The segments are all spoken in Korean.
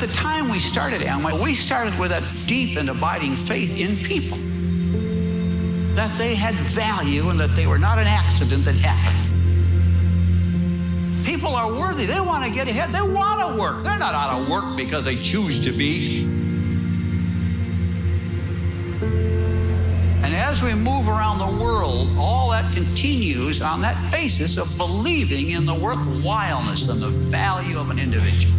At the time we started Amway, we started with a deep and abiding faith in people. That they had value and that they were not an accident that happened. People are worthy. They want to get ahead. They want to work. They're not out of work because they choose to be. And as we move around the world, all that continues on that basis of believing in the worthwhileness and the value of an individual.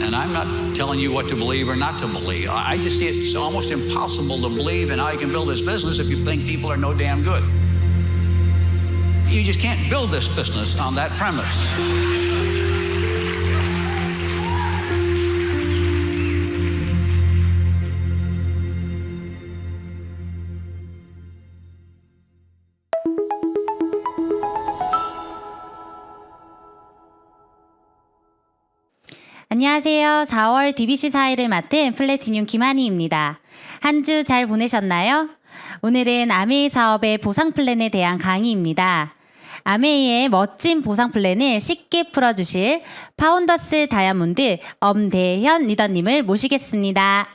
And I'm not telling you what to believe or not to believe. I just see it's almost impossible to believe in how you can build this business if you think people are no damn good. You just can't build this business on that premise. 안녕하세요. 4월 DBC 사회를 맡은 플래티늄 김한희입니다. 한 주 잘 보내셨나요? 오늘은 아메이 사업의 보상 플랜에 대한 강의입니다. 아메이의 멋진 보상 플랜을 쉽게 풀어주실 파운더스 다이아몬드 엄대현 리더님을 모시겠습니다.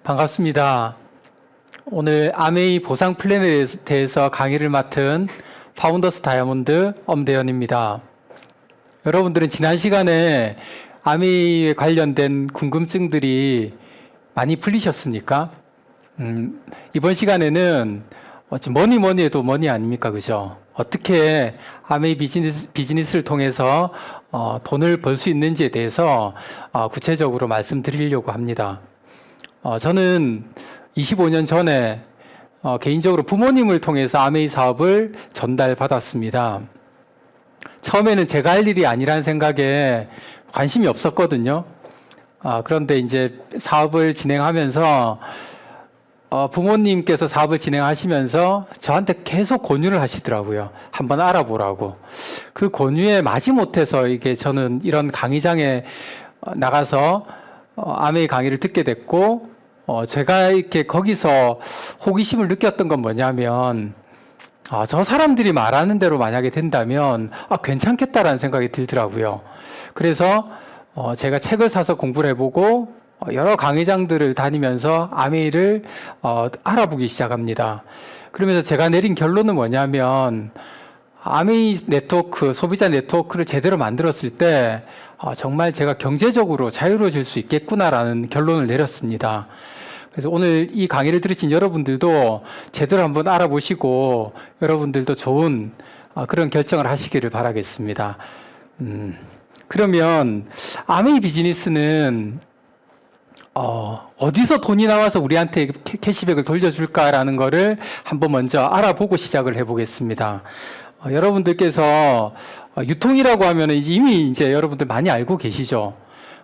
반갑습니다. 오늘 아메이 보상 플랜에 대해서 강의를 맡은 파운더스 다이아몬드 엄대현입니다. 여러분들은 지난 시간에 아메이에 관련된 궁금증들이 많이 풀리셨습니까? 이번 시간에는 뭐니 해도 뭐니 아닙니까? 그죠? 어떻게 아메이 비즈니스를 통해서 돈을 벌 수 있는지에 대해서 구체적으로 말씀드리려고 합니다. 저는 25년 전에 개인적으로 부모님을 통해서 아메이 사업을 전달받았습니다. 처음에는 제가 할 일이 아니라는 생각에 관심이 없었거든요. 그런데 이제 사업을 진행하면서 부모님께서 사업을 진행하시면서 저한테 계속 권유를 하시더라고요. 한번 알아보라고. 그 권유에 마지못해서 이게 저는 이런 강의장에 나가서 아메이 강의를 듣게 됐고, 제가 이렇게 거기서 호기심을 느꼈던 건 뭐냐면, 저 사람들이 말하는 대로 만약에 된다면 괜찮겠다라는 생각이 들더라고요. 그래서 제가 책을 사서 공부를 해보고 여러 강의장들을 다니면서 아메이를 알아보기 시작합니다. 그러면서 제가 내린 결론은 뭐냐면, 아메이 네트워크, 소비자 네트워크를 제대로 만들었을 때 정말 제가 경제적으로 자유로워질 수 있겠구나라는 결론을 내렸습니다. 그래서 오늘 이 강의를 들으신 여러분들도 제대로 한번 알아보시고 여러분들도 좋은 그런 결정을 하시기를 바라겠습니다. 그러면 아메이 비즈니스는 어디서 돈이 나와서 우리한테 캐시백을 돌려줄까라는 거를 한번 먼저 알아보고 시작을 해보겠습니다. 여러분들께서 유통이라고 하면 이미 이제 여러분들 많이 알고 계시죠.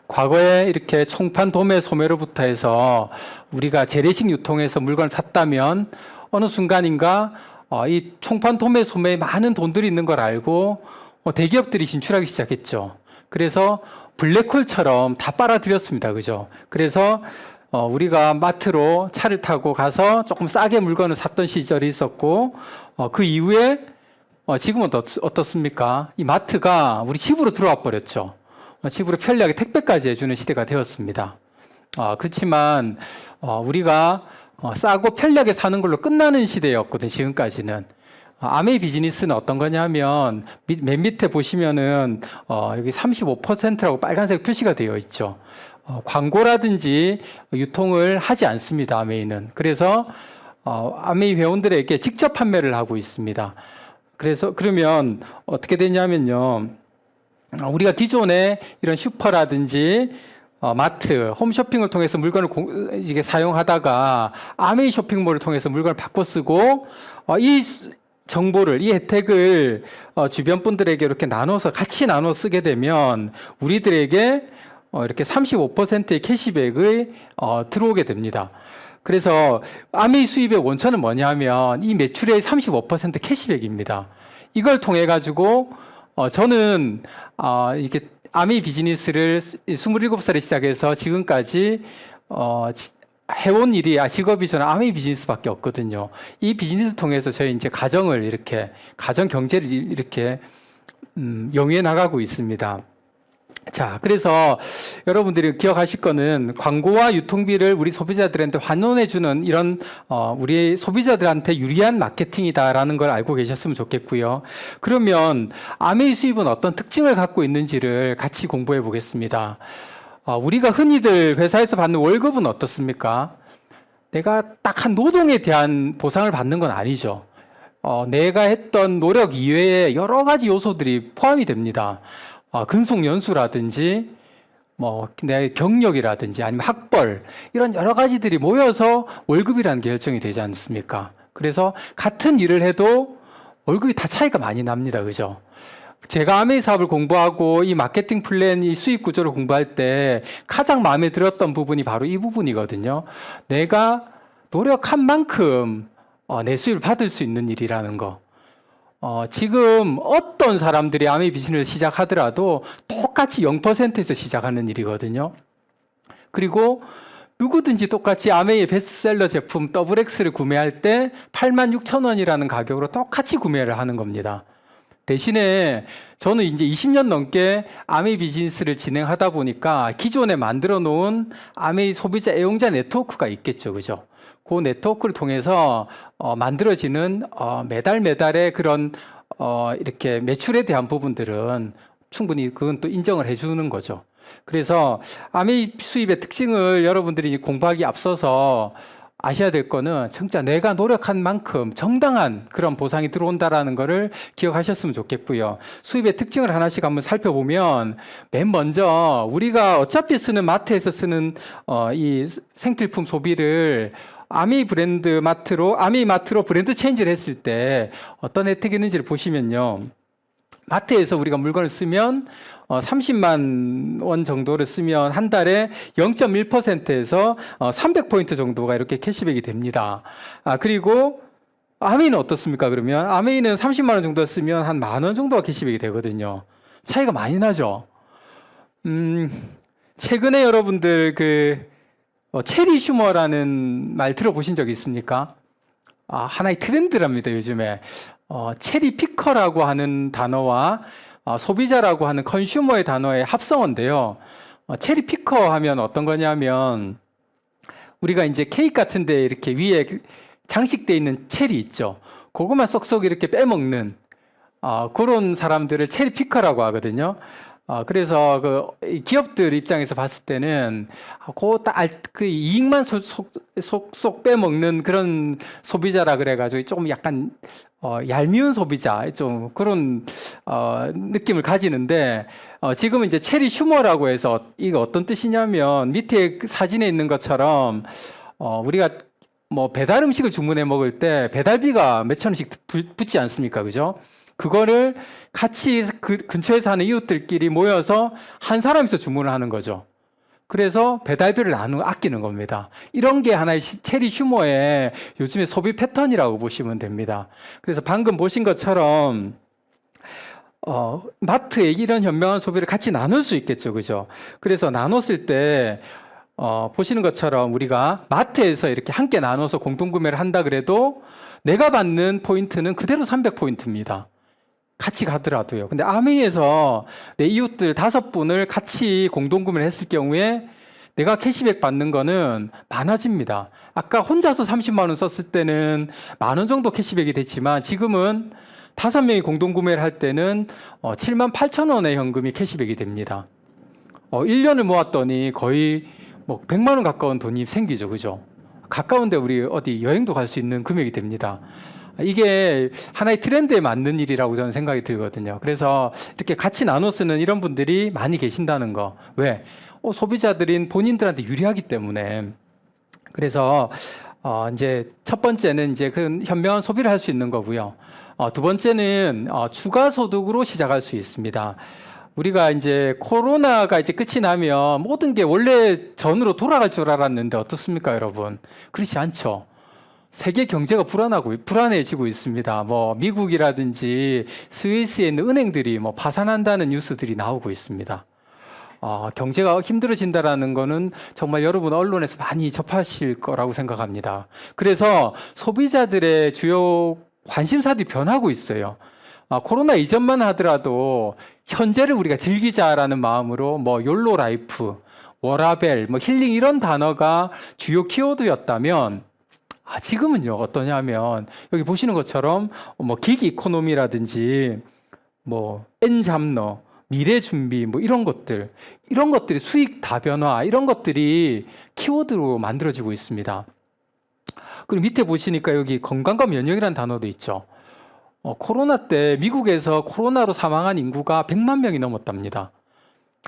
과거에 이렇게 총판 도매 소매로부터 해서 우리가 재래식 유통에서 물건을 샀다면 어느 순간인가 이 총판 도매 소매에 많은 돈들이 있는 걸 알고 대기업들이 진출하기 시작했죠. 그래서 블랙홀처럼 다 빨아들였습니다. 그죠? 그래서 우리가 마트로 차를 타고 가서 조금 싸게 물건을 샀던 시절이 있었고, 그 이후에 지금은 어떻습니까? 이 마트가 우리 집으로 들어와 버렸죠. 집으로 편리하게 택배까지 해주는 시대가 되었습니다. 그렇지만 우리가 싸고 편리하게 사는 걸로 끝나는 시대였거든요. 지금까지는. 아메이 비즈니스는 어떤 거냐면 맨 밑에 보시면은 여기 35%라고 빨간색 표시가 되어 있죠. 광고라든지 유통을 하지 않습니다. 아메이는. 그래서 아메이 회원들에게 직접 판매를 하고 있습니다. 그러면 어떻게 되냐면요. 우리가 기존에 이런 슈퍼라든지 마트, 홈쇼핑을 통해서 물건을 이게 사용하다가 아메이 쇼핑몰을 통해서 물건을 바꿔 쓰고 이 정보를, 이 혜택을 주변 분들에게 이렇게 같이 나눠 쓰게 되면 우리들에게 이렇게 35%의 캐시백이 들어오게 됩니다. 그래서 아메이 수입의 원천은 뭐냐면 이 매출의 35% 캐시백입니다. 이걸 통해 가지고 저는 이게 아메이 비즈니스를 27살에 시작해서 지금까지 해온 일이 직업이 저는 아메이 비즈니스밖에 없거든요. 이 비즈니스 통해서 저희 이제 가정을 이렇게 가정 경제를 이렇게 영위해 나가고 있습니다. 자, 그래서 여러분들이 기억하실 거는 광고와 유통비를 우리 소비자들한테 환원해주는 이런 우리 소비자들한테 유리한 마케팅이다라는 걸 알고 계셨으면 좋겠고요. 그러면 아메이 수입은 어떤 특징을 갖고 있는지를 같이 공부해 보겠습니다. 우리가 흔히들 회사에서 받는 월급은 어떻습니까? 내가 딱 한 노동에 대한 보상을 받는 건 아니죠. 내가 했던 노력 이외에 여러 가지 요소들이 포함이 됩니다. 근속 연수라든지 내 경력이라든지 아니면 학벌 이런 여러 가지들이 모여서 월급이라는 게 결정이 되지 않습니까? 그래서 같은 일을 해도 월급이 다 차이가 많이 납니다. 그죠? 제가 아메이 사업을 공부하고 이 마케팅 플랜, 이 수익 구조를 공부할 때 가장 마음에 들었던 부분이 바로 이 부분이거든요. 내가 노력한 만큼 내 수입을 받을 수 있는 일이라는 거. 지금 어떤 사람들이 아메이 비즈니스를 시작하더라도 똑같이 0%에서 시작하는 일이거든요. 그리고 누구든지 똑같이 아메이의 베스트셀러 제품 더블X를 구매할 때 86,000원이라는 가격으로 똑같이 구매를 하는 겁니다. 대신에 저는 이제 20년 넘게 아메이 비즈니스를 진행하다 보니까 기존에 만들어 놓은 아메이 소비자 애용자 네트워크가 있겠죠. 그죠? 그 네트워크를 통해서 만들어지는 매달의 그런 이렇게 매출에 대한 부분들은 충분히 그건 또 인정을 해주는 거죠. 그래서 아메이 수입의 특징을 여러분들이 공부하기 앞서서 아셔야 될 거는 진짜 내가 노력한 만큼 정당한 그런 보상이 들어온다라는 거를 기억하셨으면 좋겠고요. 수입의 특징을 하나씩 한번 살펴보면 맨 먼저 우리가 어차피 쓰는 마트에서 쓰는 이 생필품 소비를 아메이 마트로 브랜드 체인지를 했을 때 어떤 혜택이 있는지를 보시면요. 마트에서 우리가 물건을 쓰면 30만 원 정도를 쓰면 한 달에 0.1%에서 300포인트 정도가 이렇게 캐시백이 됩니다. 그리고 아메이는 어떻습니까? 그러면 아메이는 30만 원 정도 쓰면 한 10,000원 정도가 캐시백이 되거든요. 차이가 많이 나죠. 최근에 여러분들 체리 슈머라는 말 들어보신 적 있습니까? 하나의 트렌드랍니다, 요즘에. 체리 피커라고 하는 단어와 소비자라고 하는 컨슈머의 단어의 합성어인데요. 체리 피커 하면 어떤 거냐면 우리가 이제 케이크 같은 데 이렇게 위에 장식돼 있는 체리 있죠. 그것만 쏙쏙 이렇게 빼먹는 그런 사람들을 체리 피커라고 하거든요. 그래서 기업들 입장에서 봤을 때는 그 이익만 쏙쏙 빼먹는 그런 소비자라 그래가지고 조금 약간 얄미운 소비자 좀 그런 느낌을 가지는데 지금은 이제 체리 휴머라고 해서 이거 어떤 뜻이냐면 밑에 사진에 있는 것처럼 우리가 배달 음식을 주문해 먹을 때 배달비가 몇천 원씩 붙지 않습니까? 그죠? 그거를 같이 그 근처에 사는 이웃들끼리 모여서 한 사람에서 주문을 하는 거죠. 그래서 배달비를 아끼는 겁니다. 이런 게 하나의 체리 휴머의 요즘의 소비 패턴이라고 보시면 됩니다. 그래서 방금 보신 것처럼 마트에 이런 현명한 소비를 같이 나눌 수 있겠죠. 그죠? 그래서 나눴을 때 보시는 것처럼 우리가 마트에서 이렇게 함께 나눠서 공동구매를 한다 그래도 내가 받는 포인트는 그대로 300포인트입니다. 같이 가더라도요. 근데 아메이에서 내 이웃들 5분을 같이 공동구매를 했을 경우에 내가 캐시백 받는 거는 많아집니다. 아까 혼자서 30만 원 썼을 때는 10,000원 정도 캐시백이 됐지만 지금은 5명이 공동구매를 할 때는 78,000원의 현금이 캐시백이 됩니다. 1년을 모았더니 거의 100만 원 가까운 돈이 생기죠. 그죠? 가까운데 우리 어디 여행도 갈 수 있는 금액이 됩니다. 이게 하나의 트렌드에 맞는 일이라고 저는 생각이 들거든요. 그래서 이렇게 같이 나눠 쓰는 이런 분들이 많이 계신다는 거. 왜? 소비자들인 본인들한테 유리하기 때문에. 그래서 이제 첫 번째는 이제 그 현명한 소비를 할 수 있는 거고요. 두 번째는 추가 소득으로 시작할 수 있습니다. 우리가 이제 코로나가 이제 끝이 나면 모든 게 원래 전으로 돌아갈 줄 알았는데 어떻습니까, 여러분? 그렇지 않죠. 세계 경제가 불안해지고 있습니다. 미국이라든지 스위스에 있는 은행들이 파산한다는 뉴스들이 나오고 있습니다. 경제가 힘들어진다라는 거는 정말 여러분 언론에서 많이 접하실 거라고 생각합니다. 그래서 소비자들의 주요 관심사들이 변하고 있어요. 코로나 이전만 하더라도 현재를 우리가 즐기자라는 마음으로 뭐 욜로 라이프, 워라벨, 뭐 힐링 이런 단어가 주요 키워드였다면 지금은요 어떠냐면 여기 보시는 것처럼 뭐 기기 이코노미라든지 뭐 엔잡러, 미래 준비 뭐 이런 것들이 수익 다변화 이런 것들이 키워드로 만들어지고 있습니다. 그리고 밑에 보시니까 여기 건강과 면역이라는 단어도 있죠. 코로나 때 미국에서 코로나로 사망한 인구가 100만 명이 넘었답니다.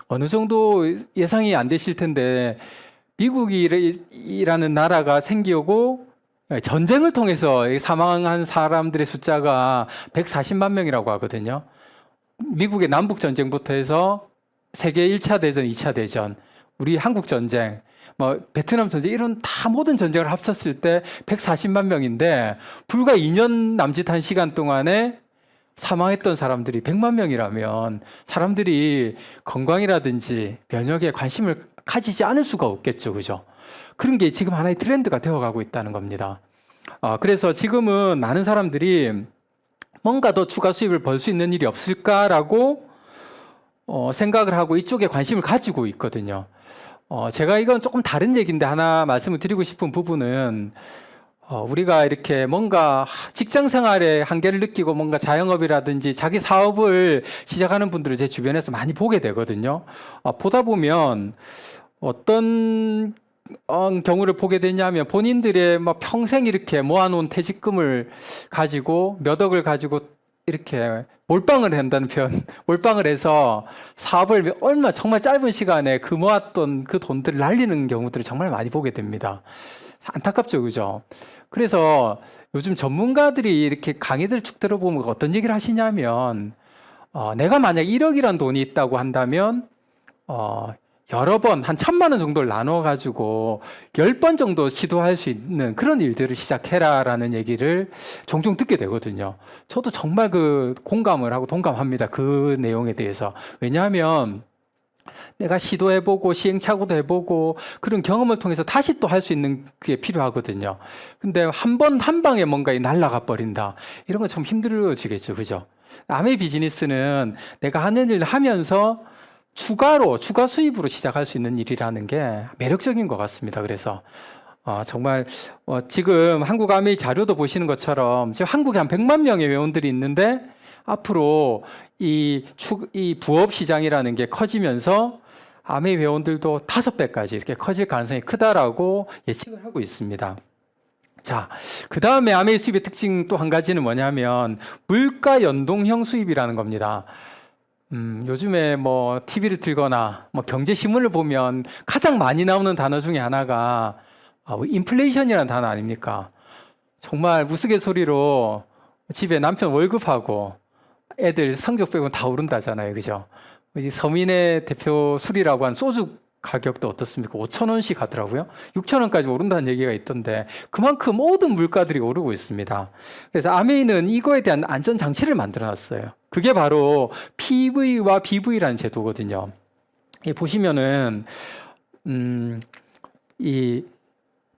어느 정도 예상이 안 되실 텐데 미국이라는 나라가 생기고 전쟁을 통해서 사망한 사람들의 숫자가 140만 명이라고 하거든요. 미국의 남북 전쟁부터 해서 세계 1차 대전, 2차 대전, 우리 한국 전쟁, 뭐 베트남 전쟁 이런 다 모든 전쟁을 합쳤을 때 140만 명인데 불과 2년 남짓한 시간 동안에 사망했던 사람들이 100만 명이라면 사람들이 건강이라든지 면역에 관심을 가지지 않을 수가 없겠죠. 그죠? 그런 게 지금 하나의 트렌드가 되어가고 있다는 겁니다. 그래서 지금은 많은 사람들이 뭔가 더 추가 수입을 벌 수 있는 일이 없을까라고 생각을 하고 이쪽에 관심을 가지고 있거든요. 제가 이건 조금 다른 얘기인데 하나 말씀을 드리고 싶은 부분은 우리가 이렇게 뭔가 직장 생활에 한계를 느끼고 뭔가 자영업이라든지 자기 사업을 시작하는 분들을 제 주변에서 많이 보게 되거든요. 보다 보면 어떤 경우를 보게 되냐면 본인들의 뭐 평생 이렇게 모아놓은 퇴직금을 가지고 몇 억을 가지고 이렇게 몰빵을 한다는 표현, 몰빵을 해서 사업을 얼마 정말 짧은 시간에 그 모았던 그 돈들을 날리는 경우들을 정말 많이 보게 됩니다. 안타깝죠, 그죠? 그래서 요즘 전문가들이 이렇게 강의들 쭉 들어보면 어떤 얘기를 하시냐면 내가 만약 1억이란 돈이 있다고 한다면 여러 번, 한 1,000만 원 정도를 나눠가지고 10번 정도 시도할 수 있는 그런 일들을 시작해라라는 얘기를 종종 듣게 되거든요. 저도 정말 그 공감을 하고 동감합니다. 그 내용에 대해서. 왜냐하면 내가 시도해보고 시행착오도 해보고 그런 경험을 통해서 다시 또 할 수 있는 게 필요하거든요. 근데 한 방에 뭔가 날아가 버린다. 이런 건 참 힘들어지겠죠. 그죠? 남의 비즈니스는 내가 하는 일을 하면서 추가 수입으로 시작할 수 있는 일이라는 게 매력적인 것 같습니다. 그래서 정말 지금 한국 아메이 자료도 보시는 것처럼 지금 한국에 한 100만 명의 회원들이 있는데 앞으로 이 부업 시장이라는 게 커지면서 아메이 회원들도 5배까지 이렇게 커질 가능성이 크다라고 예측을 하고 있습니다. 자, 그 다음에 아메이 수입의 특징 또 한 가지는 뭐냐면 물가 연동형 수입이라는 겁니다. 요즘에 뭐 TV를 틀거나 뭐 경제신문을 보면 가장 많이 나오는 단어 중에 하나가 인플레이션이라는 단어 아닙니까? 정말 우스갯소리로 집에 남편 월급하고 애들 성적 빼고 다 오른다잖아요. 그죠? 서민의 대표 술이라고 한 소주 가격도 어떻습니까? 5,000원씩 하더라고요. 6,000원까지 오른다는 얘기가 있던데 그만큼 모든 물가들이 오르고 있습니다. 그래서 아메이는 이거에 대한 안전 장치를 만들어 놨어요. 그게 바로 PV와 BV라는 제도거든요. 보시면은 이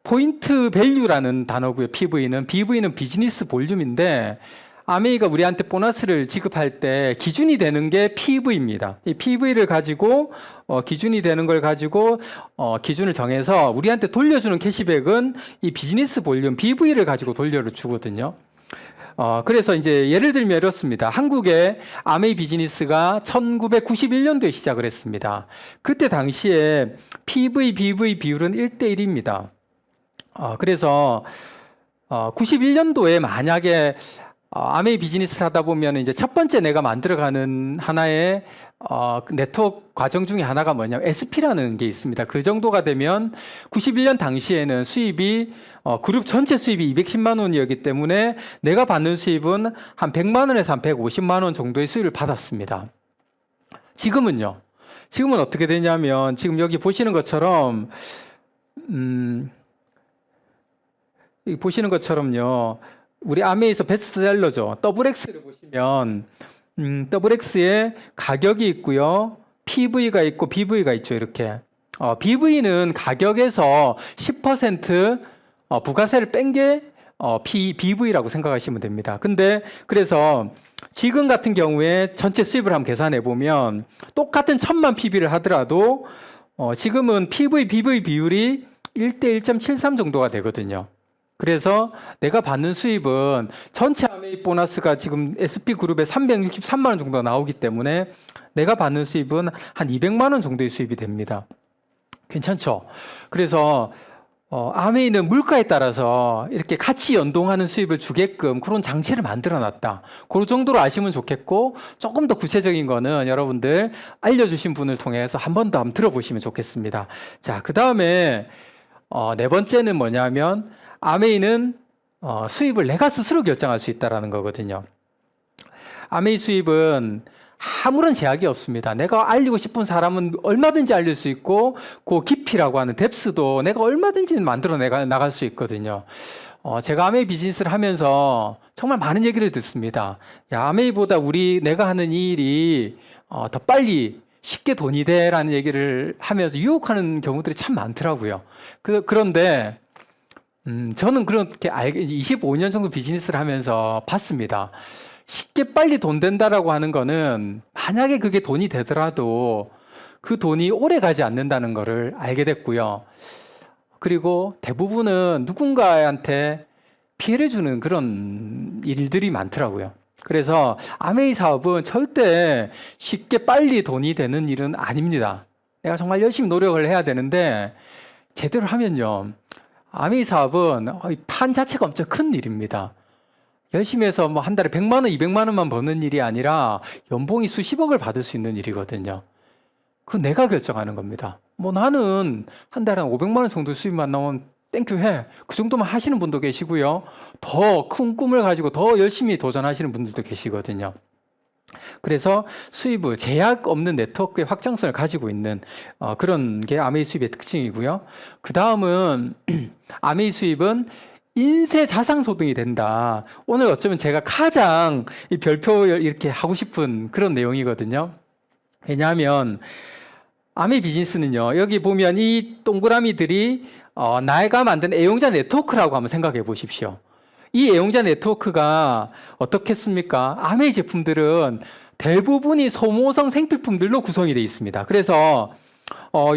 포인트 밸류라는 단어고요. BV는 비즈니스 볼륨인데 아메이가 우리한테 보너스를 지급할 때 기준이 되는 게 PV입니다. 이 PV를 가지고 기준이 되는 걸 가지고 기준을 정해서 우리한테 돌려주는 캐시백은 이 비즈니스 볼륨 BV를 가지고 돌려주거든요. 그래서 이제 예를 들면 이렇습니다. 한국의 아메이 비즈니스가 1991년도에 시작을 했습니다. 그때 당시에 PV, BV 비율은 1대1입니다. 그래서 91년도에 만약에 아메이 비즈니스를 하다 보면 이제 첫 번째 내가 만들어가는 하나의 네트워크 과정 중에 하나가 뭐냐면 SP라는 게 있습니다. 그 정도가 되면 91년 당시에는 수입이 그룹 전체 수입이 210만 원이었기 때문에 내가 받는 수입은 한 100만 원에서 한 150만 원 정도의 수입을 받았습니다. 지금은요. 지금은 어떻게 되냐면 지금 여기 보시는 것처럼 보시는 것처럼요. 우리 아메이에서 베스트셀러죠. 더블X를 보시면 더블X에 가격이 있고요. PV가 있고 BV가 있죠. 이렇게. BV는 가격에서 10% 부가세를 뺀 게 BV라고 생각하시면 됩니다. 근데 그래서 지금 같은 경우에 전체 수입을 한번 계산해 보면 똑같은 1000만 PV를 하더라도 지금은 PV, BV 비율이 1대 1.73 정도가 되거든요. 그래서 내가 받는 수입은 전체 아메이 보너스가 지금 SP그룹에 363만 원 정도 나오기 때문에 내가 받는 수입은 한 200만 원 정도의 수입이 됩니다. 괜찮죠? 그래서 아메이는 물가에 따라서 이렇게 같이 연동하는 수입을 주게끔 그런 장치를 만들어 놨다. 그 정도로 아시면 좋겠고, 조금 더 구체적인 거는 여러분들 알려주신 분을 통해서 한 번 더 한번 들어보시면 좋겠습니다. 자, 그 다음에 네 번째는 뭐냐면 아메이는 수입을 내가 스스로 결정할 수 있다는 거거든요. 아메이 수입은 아무런 제약이 없습니다. 내가 알리고 싶은 사람은 얼마든지 알릴 수 있고 그 깊이라고 하는 뎁스도 내가 얼마든지 만들어 나갈 수 있거든요. 제가 아메이 비즈니스를 하면서 정말 많은 얘기를 듣습니다. 야, 아메이보다 내가 하는 이 일이 더 빨리 쉽게 돈이 돼라는 얘기를 하면서 유혹하는 경우들이 참 많더라고요. 그런데 저는 그렇게 25년 정도 비즈니스를 하면서 봤습니다. 쉽게 빨리 돈 된다라고 하는 거는 만약에 그게 돈이 되더라도 그 돈이 오래 가지 않는다는 거를 알게 됐고요. 그리고 대부분은 누군가한테 피해를 주는 그런 일들이 많더라고요. 그래서 아메이 사업은 절대 쉽게 빨리 돈이 되는 일은 아닙니다. 내가 정말 열심히 노력을 해야 되는데 제대로 하면요. 아메이 사업은 판 자체가 엄청 큰 일입니다. 열심히 해서 뭐 한 달에 100만 원, 200만 원만 버는 일이 아니라 연봉이 수십억을 받을 수 있는 일이거든요. 그건 내가 결정하는 겁니다. 뭐 나는 한 달에 500만 원 정도 수입만 나오면 땡큐 해. 그 정도만 하시는 분도 계시고요. 더 큰 꿈을 가지고 더 열심히 도전하시는 분들도 계시거든요. 그래서 수입을 제약 없는 네트워크의 확장성을 가지고 있는 그런 게 아메이 수입의 특징이고요. 그 다음은 아메이 수입은 인세 자산소득이 된다. 오늘 어쩌면 제가 가장 이 별표를 이렇게 하고 싶은 그런 내용이거든요. 왜냐하면 아메이 비즈니스는요. 여기 보면 이 동그라미들이 내가 만든 애용자 네트워크라고 한번 생각해 보십시오. 이 애용자 네트워크가 어떻겠습니까? 아메이 제품들은 대부분이 소모성 생필품들로 구성이 되어 있습니다. 그래서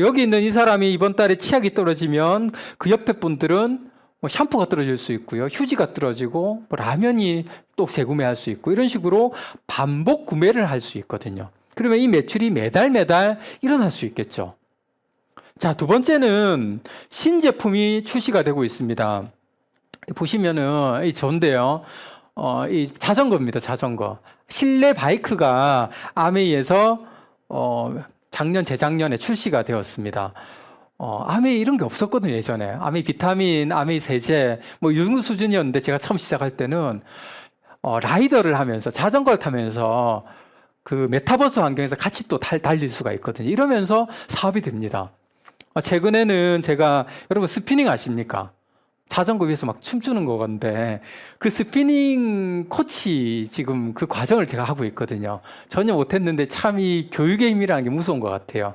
여기 있는 이 사람이 이번 달에 치약이 떨어지면 그 옆에 분들은 뭐 샴푸가 떨어질 수 있고요. 휴지가 떨어지고 뭐 라면이 또 재구매할 수 있고 이런 식으로 반복 구매를 할 수 있거든요. 그러면 이 매출이 매달 일어날 수 있겠죠. 자, 두 번째는 신제품이 출시가 되고 있습니다. 보시면은 이 전데요. 이 자전거입니다. 자전거. 실내 바이크가 아메이에서 작년 재작년에 출시가 되었습니다. 아메이 이런 게 없었거든요, 예전에. 아메이 비타민, 아메이 세제, 뭐 이 정도 수준이었는데 제가 처음 시작할 때는 라이더를 하면서 자전거를 타면서 그 메타버스 환경에서 같이 또 달릴 수가 있거든요. 이러면서 사업이 됩니다. 최근에는 제가 여러분 스피닝 아십니까? 자전거 위에서 막 춤추는 거건데 그 스피닝 코치 지금 그 과정을 제가 하고 있거든요. 전혀 못했는데 참 이 교육의 힘이라는 게 무서운 것 같아요.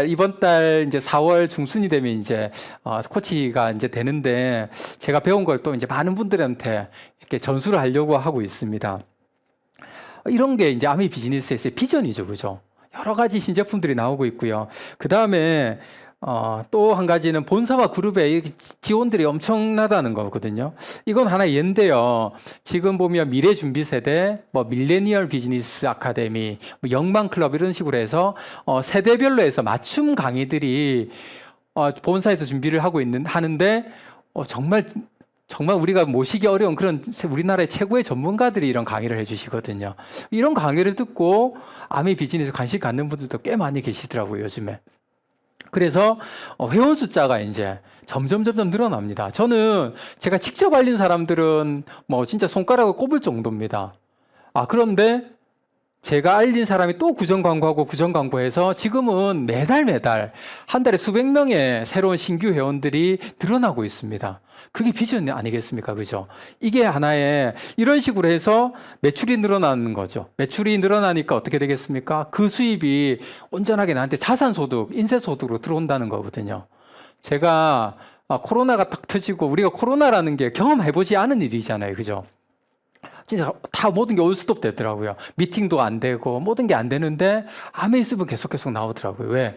이번 달 이제 4월 중순이 되면 이제 코치가 이제 되는데 제가 배운 걸 또 이제 많은 분들한테 이렇게 전수를 하려고 하고 있습니다. 이런 게 이제 아메이 비즈니스에서의 비전이죠, 그죠? 여러 가지 신제품들이 나오고 있고요. 그 다음에 또 한 가지는 본사와 그룹의 지원들이 엄청나다는 거거든요. 이건 하나 예인데요. 지금 보면 미래준비세대, 뭐 밀레니얼 비즈니스 아카데미, 뭐 영망클럽 이런 식으로 해서 세대별로 해서 맞춤 강의들이 본사에서 준비를 하는데 정말 우리가 모시기 어려운 그런 우리나라의 최고의 전문가들이 이런 강의를 해주시거든요. 이런 강의를 듣고 아메이 비즈니스 관심 갖는 분들도 꽤 많이 계시더라고요, 요즘에. 그래서 회원 숫자가 이제 점점 늘어납니다. 저는 제가 직접 알린 사람들은 뭐 진짜 손가락을 꼽을 정도입니다. 그런데 제가 알린 사람이 또 구정 광고하고 구정 광고해서 지금은 매달 한 달에 수백 명의 새로운 신규 회원들이 늘어나고 있습니다. 그게 비전 아니겠습니까? 그죠? 이게 하나의 이런 식으로 해서 매출이 늘어나는 거죠. 매출이 늘어나니까 어떻게 되겠습니까? 그 수입이 온전하게 나한테 자산소득, 인세소득으로 들어온다는 거거든요. 제가 코로나가 딱 터지고 우리가 코로나라는 게 경험해보지 않은 일이잖아요. 그죠? 진짜 다 모든 게 올스톱 되더라고요. 미팅도 안 되고 모든 게 안 되는데 암에 있으면 계속 나오더라고요. 왜?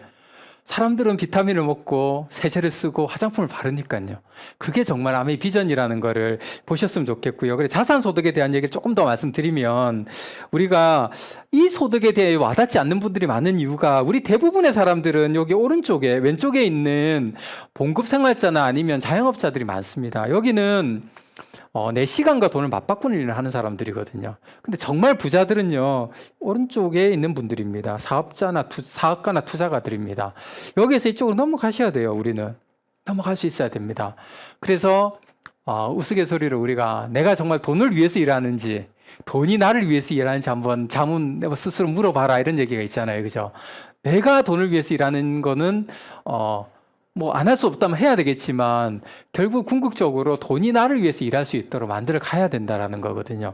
사람들은 비타민을 먹고 세제를 쓰고 화장품을 바르니까요. 그게 정말 암의 비전이라는 거를 보셨으면 좋겠고요. 그래서 자산소득에 대한 얘기를 조금 더 말씀드리면 우리가 이 소득에 대해 와닿지 않는 분들이 많은 이유가 우리 대부분의 사람들은 여기 오른쪽에 왼쪽에 있는 봉급생활자나 아니면 자영업자들이 많습니다. 여기는 내 시간과 돈을 맞바꾸는 일을 하는 사람들이거든요. 근데 정말 부자들은요, 오른쪽에 있는 분들입니다. 사업가나 투자가들입니다. 여기에서 이쪽으로 넘어가셔야 돼요, 우리는. 넘어갈 수 있어야 됩니다. 그래서, 우스갯소리로 우리가 내가 정말 돈을 위해서 일하는지, 돈이 나를 위해서 일하는지 한번 자문 스스로 물어봐라, 이런 얘기가 있잖아요. 그죠? 내가 돈을 위해서 일하는 거는, 뭐 안 할 수 없다면 해야 되겠지만 결국 궁극적으로 돈이 나를 위해서 일할 수 있도록 만들어 가야 된다라는 거거든요.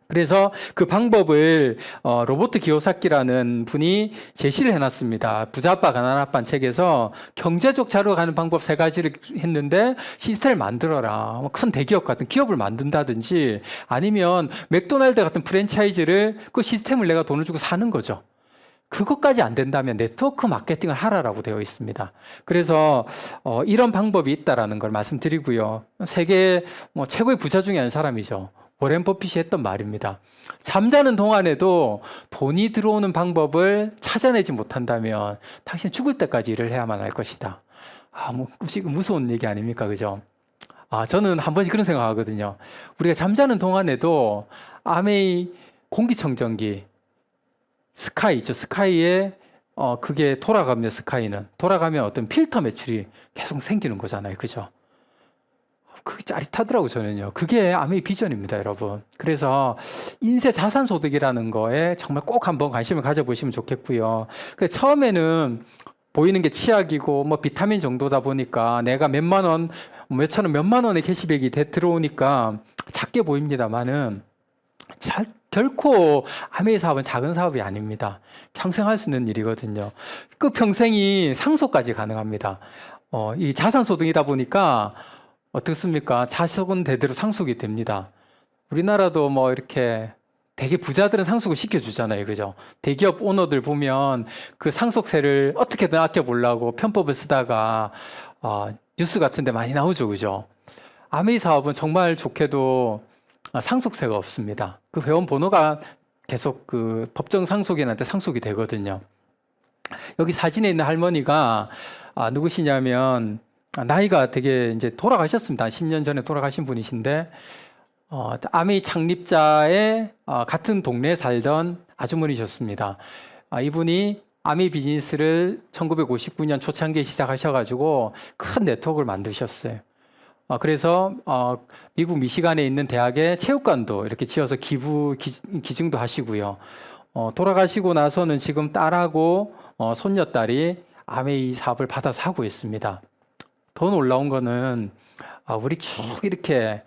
그래서 그 방법을 로버트 기요사키라는 분이 제시를 해놨습니다. 부자아빠 가난아빠 책에서 경제적 자료가 가는 방법 3가지를 했는데 시스템을 만들어라. 큰 대기업 같은 기업을 만든다든지 아니면 맥도날드 같은 프랜차이즈를 그 시스템을 내가 돈을 주고 사는 거죠. 그것까지 안 된다면 네트워크 마케팅을 하라라고 되어 있습니다. 그래서 이런 방법이 있다라는 걸 말씀드리고요. 세계 최고의 부자 중에 한 사람이죠. 워렌 버핏이 했던 말입니다. 잠자는 동안에도 돈이 들어오는 방법을 찾아내지 못한다면 당신은 죽을 때까지 일을 해야만 할 것이다. 지금 무서운 얘기 아닙니까? 그죠? 저는 한 번씩 그런 생각하거든요. 우리가 잠자는 동안에도 아메이 공기청정기 스카이 있죠. 스카이에 그게 돌아가면 스카이는 돌아가면 어떤 필터 매출이 계속 생기는 거잖아요. 그죠? 그게 짜릿하더라고요, 저는요. 그게 암의 비전입니다, 여러분. 그래서 인세 자산 소득이라는 거에 정말 꼭 한번 관심을 가져보시면 좋겠고요. 처음에는 보이는 게 치약이고 뭐 비타민 정도다 보니까 내가 몇만 원, 몇천 원, 몇만 원의 캐시백이 들어오니까 작게 보입니다만은 결코 아메이 사업은 작은 사업이 아닙니다. 평생 할 수 있는 일이거든요. 그 평생이 상속까지 가능합니다. 이 자산소득이다 보니까 어떻습니까? 자식은 대대로 상속이 됩니다. 우리나라도 뭐 이렇게 되게 부자들은 상속을 시켜주잖아요. 그죠? 대기업 오너들 보면 그 상속세를 어떻게든 아껴보려고 편법을 쓰다가 뉴스 같은 데 많이 나오죠. 그죠? 아메이 사업은 정말 좋게도 상속세가 없습니다. 그 회원 번호가 계속 그 법정 상속인한테 상속이 되거든요. 여기 사진에 있는 할머니가 누구시냐면 나이가 되게 이제 돌아가셨습니다. 10년 전에 돌아가신 분이신데 아메이 창립자의 같은 동네에 살던 아주머니셨습니다. 이분이 아메이 비즈니스를 1959년 초창기에 시작하셔가지고 큰 네트워크를 만드셨어요. 그래서 미국 미시간에 있는 대학에 체육관도 이렇게 지어서 기증도 하시고요. 돌아가시고 나서는 지금 딸하고 손녀딸이 아메이 사업을 받아서 하고 있습니다. 더 놀라운 거는 우리 쭉 이렇게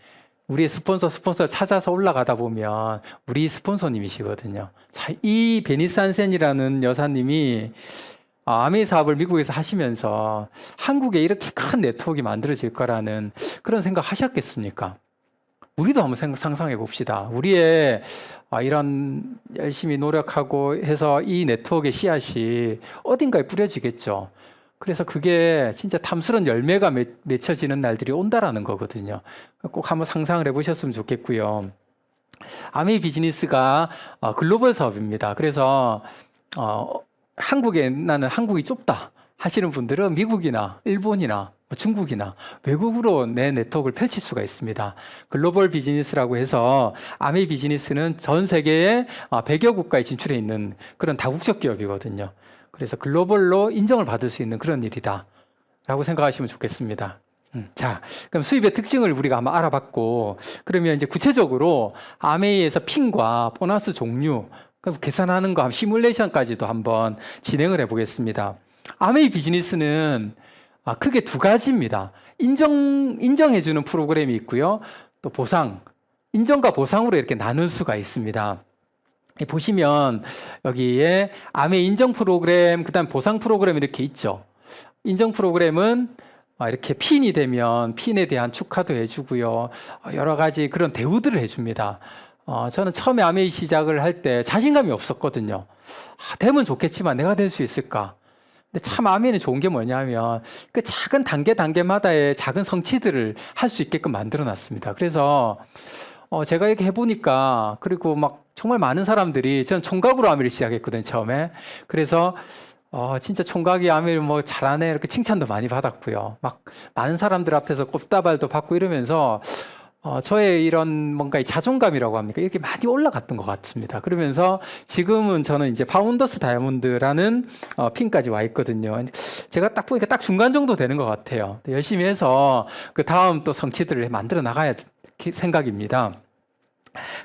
우리의 스폰서 찾아서 올라가다 보면 우리 스폰서님이시거든요. 자, 이 베니스 한센이라는 여사님이 아메이 사업을 미국에서 하시면서 한국에 이렇게 큰 네트워크가 만들어질 거라는 그런 생각 하셨겠습니까? 우리도 한번 상상해 봅시다. 우리의 이런 열심히 노력하고 해서 이 네트워크의 씨앗이 어딘가에 뿌려지겠죠. 그래서 그게 진짜 탐스러운 열매가 맺혀지는 날들이 온다라는 거거든요. 꼭 한번 상상을 해보셨으면 좋겠고요. 아메이 비즈니스가 글로벌 사업입니다. 그래서 나는 한국이 좁다 하시는 분들은 미국이나 일본이나 중국이나 외국으로 내 네트워크를 펼칠 수가 있습니다. 글로벌 비즈니스라고 해서 아메이 비즈니스는 전 세계에 100여 국가에 진출해 있는 그런 다국적 기업이거든요. 그래서 글로벌로 인정을 받을 수 있는 그런 일이다 라고 생각하시면 좋겠습니다. 자, 그럼 수입의 특징을 우리가 아마 알아봤고, 그러면 이제 구체적으로 아메이에서 핀과 보너스 종류, 그럼 계산하는 거 시뮬레이션까지도 한번 진행을 해보겠습니다. 아메이 비즈니스는 크게 두 가지입니다. 인정해주는 프로그램이 있고요. 또 보상, 인정과 보상으로 이렇게 나눌 수가 있습니다. 보시면 여기에 아메이 인정 프로그램, 그 다음 보상 프로그램 이렇게 있죠. 인정 프로그램은 이렇게 핀이 되면 핀에 대한 축하도 해주고요. 여러 가지 그런 대우들을 해줍니다. 저는 처음에 아메이 시작을 할 때 자신감이 없었거든요. 되면 좋겠지만 내가 될 수 있을까? 근데 참 아메이는 좋은 게 뭐냐면 그 작은 단계마다의 작은 성취들을 할 수 있게끔 만들어 놨습니다. 그래서 제가 이렇게 해보니까 그리고 막 정말 많은 사람들이 저는 총각으로 아메이를 시작했거든요, 처음에. 그래서 진짜 총각이 아메이를 뭐 잘하네 이렇게 칭찬도 많이 받았고요. 막 많은 사람들 앞에서 꽃다발도 받고 이러면서 저의 이런 뭔가 이 자존감이라고 합니까? 이렇게 많이 올라갔던 것 같습니다. 그러면서 지금은 저는 이제 파운더스 다이아몬드라는 핀까지 와 있거든요. 제가 딱 보니까 딱 중간 정도 되는 것 같아요. 열심히 해서 그 다음 또 성취들을 만들어 나가야 생각입니다.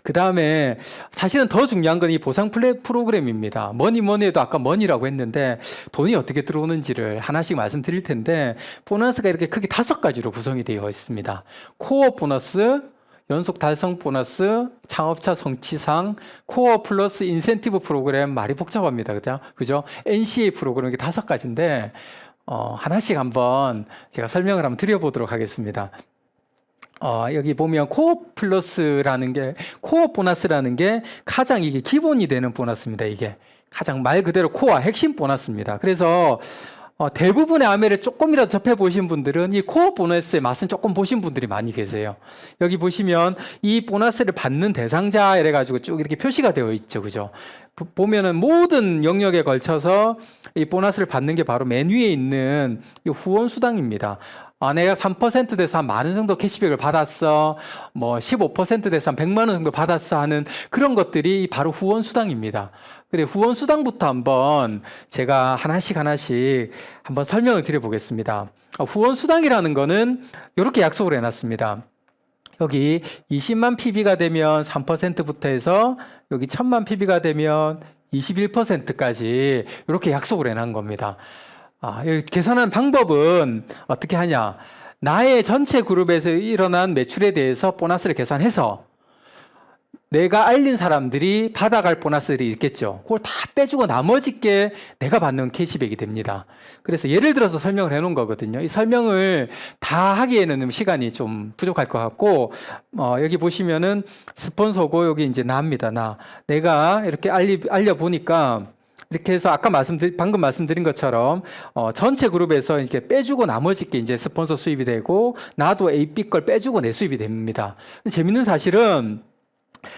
그 다음에 사실은 더 중요한 건 이 보상 프로그램입니다. 뭐니 해도 아까 머니라고 했는데 돈이 어떻게 들어오는지를 하나씩 말씀드릴 텐데 보너스가 이렇게 크게 5가지로 구성이 되어 있습니다. 코어 보너스, 연속 달성 보너스, 창업자 성취상, 코어 플러스 인센티브 프로그램, 말이 복잡합니다. 그죠? NCA 프로그램 이게 5가지인데 하나씩 한번 제가 설명을 한번 드려보도록 하겠습니다. 여기 보면 코어 보너스라는 게 가장 이게 기본이 되는 보너스입니다. 이게 가장 말 그대로 코어 핵심 보너스입니다. 그래서 대부분의 아메이를 조금이라도 접해 보신 분들은 이 코어 보너스의 맛은 조금 보신 분들이 많이 계세요. 여기 보시면 이 보너스를 받는 대상자 이래가지고 쭉 이렇게 표시가 되어 있죠. 그죠? 보면은 모든 영역에 걸쳐서 이 보너스를 받는 게 바로 맨 위에 있는 이 후원 수당입니다. 내가 3% 돼서 한 10,000원 정도 캐시백을 받았어. 뭐 15% 돼서 한 100만 원 정도 받았어 하는 그런 것들이 바로 후원 수당입니다. 그래 후원 수당부터 한번 제가 하나씩 한번 설명을 드려보겠습니다. 후원 수당이라는 거는 이렇게 약속을 해놨습니다. 여기 20만 PB가 되면 3%부터 해서 여기 1000만 PB가 되면 21%까지 이렇게 약속을 해놓은 겁니다. 여기 계산하는 방법은 어떻게 하냐? 나의 전체 그룹에서 일어난 매출에 대해서 보너스를 계산해서 내가 알린 사람들이 받아갈 보너스들이 있겠죠. 그걸 다 빼주고 나머지 게 내가 받는 캐시백이 됩니다. 그래서 예를 들어서 설명을 해놓은 거거든요. 이 설명을 다 하기에는 시간이 좀 부족할 것 같고 여기 보시면은 스폰서고 여기 이제 나입니다. 내가 이렇게 알려보니까 이렇게 해서 아까 방금 말씀드린 것처럼 전체 그룹에서 이렇게 빼주고 나머지 게 이제 스폰서 수입이 되고 나도 A, B 걸 빼주고 내 수입이 됩니다. 재밌는 사실은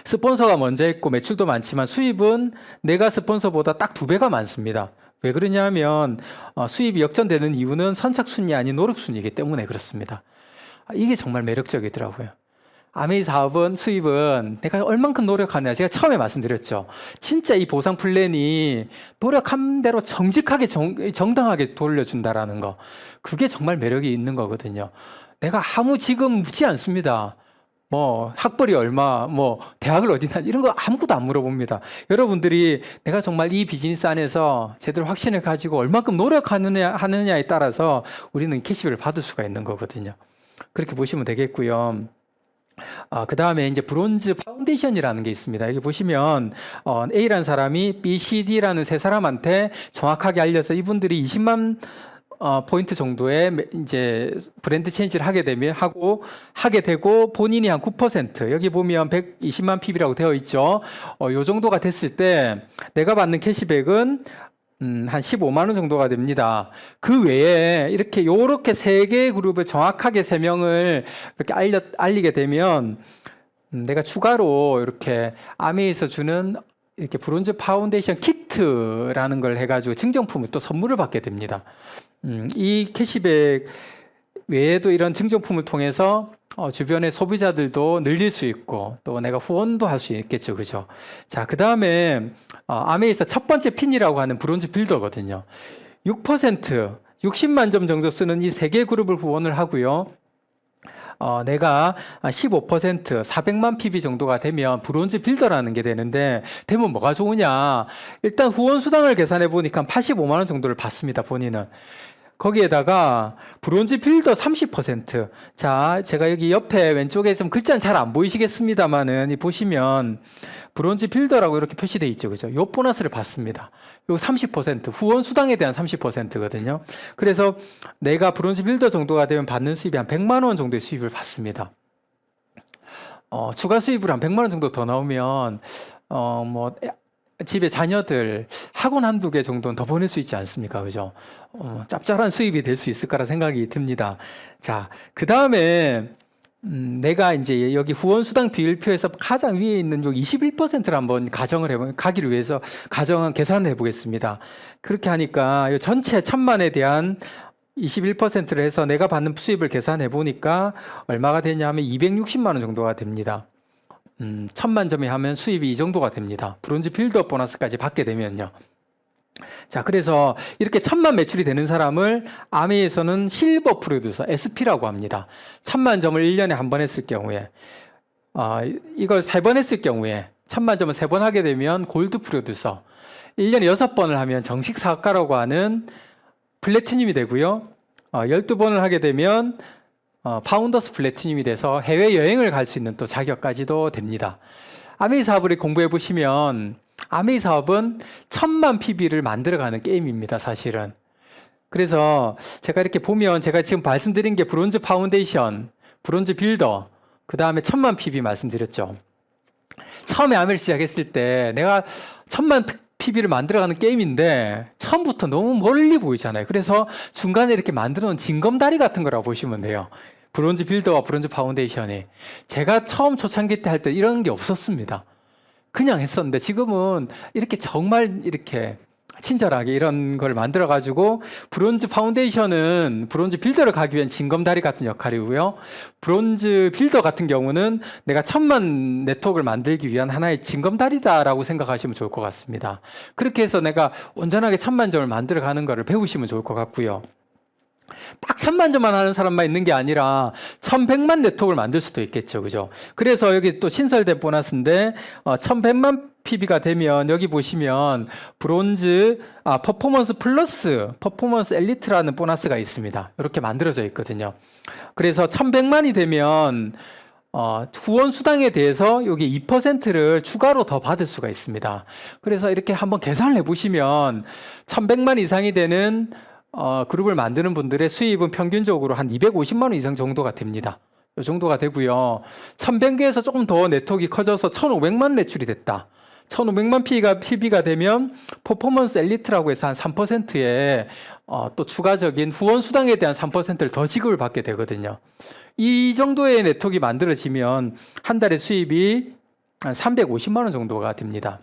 스폰서가 먼저 했고 매출도 많지만 수입은 내가 스폰서보다 딱 2배가 많습니다. 왜 그러냐면 수입이 역전되는 이유는 선착순이 아닌 노력순이기 때문에 그렇습니다. 이게 정말 매력적이더라고요. 아메이 사업은 수입은 내가 얼만큼 노력하느냐 제가 처음에 말씀드렸죠. 진짜 이 보상 플랜이 노력한 대로 정직하게 정당하게 돌려준다라는 거 그게 정말 매력이 있는 거거든요. 내가 아무 지금 묻지 않습니다. 뭐 학벌이 얼마, 뭐 대학을 어디 나 이런 거 아무것도 안 물어봅니다. 여러분들이 내가 정말 이 비즈니스 안에서 제대로 확신을 가지고 얼만큼 노력하느냐에 따라서 우리는 캐시백을 받을 수가 있는 거거든요. 그렇게 보시면 되겠고요. 그 다음에 이제 브론즈 파운데이션이라는 게 있습니다. 여기 보시면 A라는 사람이 B, C, D라는 세 사람한테 정확하게 알려서 이분들이 20만 포인트 정도의 이제 브랜드 체인지를 하게 되고 본인이 한 9% 여기 보면 120만 PB라고 되어 있죠. 요 정도가 됐을 때 내가 받는 캐시백은 한 15만 원 정도가 됩니다. 그 외에 이렇게 요렇게 3개의 그룹을 정확하게 3명을 이렇게 알리게 되면 내가 추가로 이렇게 아메이에서 주는 이렇게 브론즈 파운데이션 키트라는 걸 해가지고 증정품을 또 선물을 받게 됩니다. 이 캐시백 외에도 이런 증정품을 통해서 주변의 소비자들도 늘릴 수 있고 또 내가 후원도 할 수 있겠죠. 그죠? 자, 그 다음에 아메이에서 첫 번째 핀이라고 하는 브론즈 빌더거든요. 6%, 60만 점 정도 쓰는 이 3개 그룹을 후원을 하고요. 내가 15% 400만 PB 정도가 되면 브론즈 빌더라는 게 되는데 되면 뭐가 좋으냐? 일단 후원 수당을 계산해 보니까 85만 원 정도를 받습니다. 본인은. 거기에다가 브론즈 빌더 30%. 자, 제가 여기 옆에 왼쪽에 좀 글자는 잘 안 보이시겠습니다만은 이 보시면 브론즈 빌더라고 이렇게 표시되어 있죠. 그죠? 요 보너스를 받습니다. 요 30% 후원 수당에 대한 30%거든요. 그래서 내가 브론즈 빌더 정도가 되면 받는 수입이 한 100만 원 정도의 수입을 받습니다. 추가 수입을 한 100만 원 정도 더 나오면 뭐 집에 자녀들 학원 한두 개 정도는 더 보낼 수 있지 않습니까? 그죠? 짭짤한 수입이 될 수 있을 거라 생각이 듭니다. 자, 그 다음에 내가 이제 여기 후원수당 비율표에서 가장 위에 있는 요 21%를 한번 가기를 위해서 계산을 해보겠습니다. 그렇게 하니까 요 전체 1000만에 대한 21%를 해서 내가 받는 수입을 계산해 보니까 얼마가 되냐 하면 260만 원 정도가 됩니다. 1000만 점에 하면 수입이 이 정도가 됩니다. 브론즈 빌더 보너스까지 받게 되면요. 자, 그래서 이렇게 1000만 매출이 되는 사람을 아메에서는 실버 프로듀서, SP라고 합니다. 1000만 점을 1년에 한 번 했을 경우에, 이걸 3번 했을 경우에, 1000만 점을 3번 하게 되면 골드 프로듀서, 1년에 6번을 하면 정식 사업가라고 하는 플래티늄이 되고요. 12번을 하게 되면 파운더스 플래티늄이 돼서 해외여행을 갈 수 있는 또 자격까지도 됩니다. 아메이 사업을 공부해 보시면 아메이 사업은 1000만 PB를 만들어가는 게임입니다, 사실은. 그래서 제가 이렇게 보면 제가 지금 말씀드린 게 브론즈 파운데이션, 브론즈 빌더, 그 다음에 1000만 PB 말씀드렸죠. 처음에 아메이를 시작했을 때 내가 1000만 PB를 만들어가는 게임인데 처음부터 너무 멀리 보이잖아요. 그래서 중간에 이렇게 만들어 놓은 징검다리 같은 거라고 보시면 돼요. 브론즈 빌더와 브론즈 파운데이션이. 제가 처음 초창기 때 할 때 이런 게 없었습니다. 그냥 했었는데 지금은 이렇게 정말 이렇게 친절하게 이런 걸 만들어 가지고 브론즈 파운데이션은 브론즈 빌더를 가기 위한 징검다리 같은 역할이고요. 브론즈 빌더 같은 경우는 내가 1000만 네트워크를 만들기 위한 하나의 징검다리다라고 생각하시면 좋을 것 같습니다. 그렇게 해서 내가 온전하게 1000만 점을 만들어 가는 거를 배우시면 좋을 것 같고요. 딱 1000만 점만 하는 사람만 있는 게 아니라 1100만 네트워크를 만들 수도 있겠죠. 그죠? 그래서 여기 또 신설된 보너스인데 1100만 PB가 되면 여기 보시면 브론즈 퍼포먼스 플러스 퍼포먼스 엘리트라는 보너스가 있습니다. 이렇게 만들어져 있거든요. 그래서 1100만이 되면 후원 수당에 대해서 여기 2%를 추가로 더 받을 수가 있습니다. 그래서 이렇게 한번 계산을 해보시면 1100만 이상이 되는 그룹을 만드는 분들의 수입은 평균적으로 한 250만 원 이상 정도가 됩니다. 이 정도가 되고요. 1100개에서 조금 더 네트워크가 커져서 1500만 매출이 됐다. 1500만 PB가 되면 퍼포먼스 엘리트라고 해서 한 3%의 또 추가적인 후원 수당에 대한 3%를 더 지급을 받게 되거든요. 이 정도의 네트워크가 만들어지면 한 달에 수입이 한 350만 원 정도가 됩니다.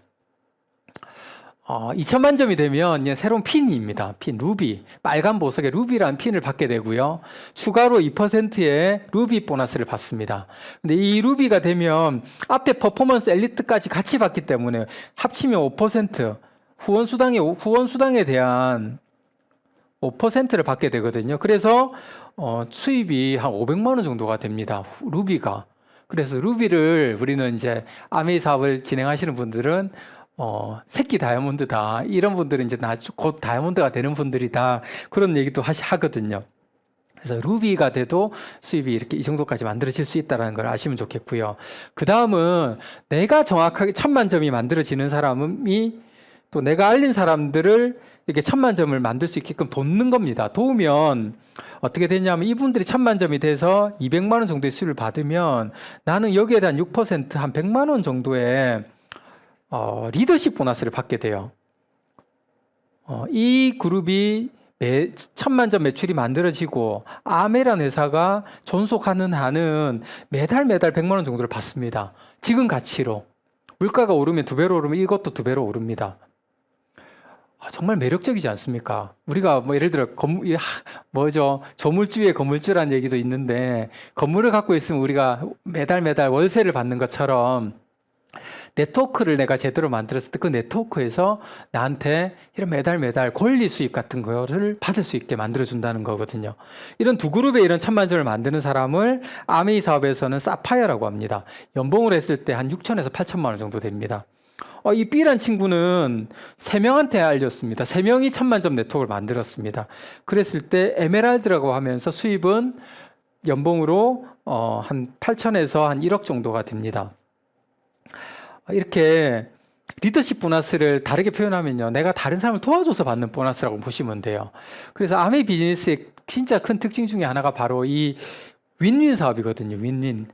2000만 점이 되면 새로운 핀입니다. 핀, 루비. 빨간 보석의 루비라는 핀을 받게 되고요. 추가로 2%의 루비 보너스를 받습니다. 근데 이 루비가 되면 앞에 퍼포먼스 엘리트까지 같이 받기 때문에 합치면 5% 후원 수당에 대한 5%를 받게 되거든요. 그래서 수입이 한 500만 원 정도가 됩니다. 루비가. 그래서 루비를 우리는 이제 아메이 사업을 진행하시는 분들은 새끼 다이아몬드다. 이런 분들은 이제 곧 다이아몬드가 되는 분들이다. 그런 얘기도 하거든요. 그래서 루비가 돼도 수입이 이렇게 이 정도까지 만들어질 수 있다는 걸 아시면 좋겠고요. 그 다음은 내가 정확하게 1000만 점이 만들어지는 사람이 또 내가 알린 사람들을 이렇게 1000만 점을 만들 수 있게끔 돕는 겁니다. 도우면 어떻게 되냐면 이분들이 1000만 점이 돼서 200만 원 정도의 수입을 받으면 나는 여기에 대한 6% 한 100만 원 정도의 리더십 보너스를 받게 돼요. 이 그룹이 1000만 점 매출이 만들어지고 아메라는 회사가 존속하는 한은 매달 100만 원 정도를 받습니다. 지금 가치로. 물가가 오르면 2배로 오르면 이것도 2배로 오릅니다. 정말 매력적이지 않습니까? 우리가 뭐 예를 들어 조물주의 건물주라는 얘기도 있는데 건물을 갖고 있으면 우리가 매달 월세를 받는 것처럼 네트워크를 내가 제대로 만들었을 때 그 네트워크에서 나한테 이런 매달 권리 수익 같은 거를 받을 수 있게 만들어준다는 거거든요. 이런 두 그룹의 이런 천만점을 만드는 사람을 아메이 사업에서는 사파이어라고 합니다. 연봉을 했을 때 한 6천에서 8천만 원 정도 됩니다. 이 B란 친구는 3명한테 알렸습니다. 3명이 천만점 네트워크를 만들었습니다. 그랬을 때 에메랄드라고 하면서 수입은 연봉으로 한 8천에서 한 1억 정도가 됩니다. 이렇게 리더십 보너스를 다르게 표현하면요, 내가 다른 사람을 도와줘서 받는 보너스라고 보시면 돼요. 그래서 아메이 비즈니스의 진짜 큰 특징 중에 하나가 바로 이 윈윈 사업이거든요. 윈윈.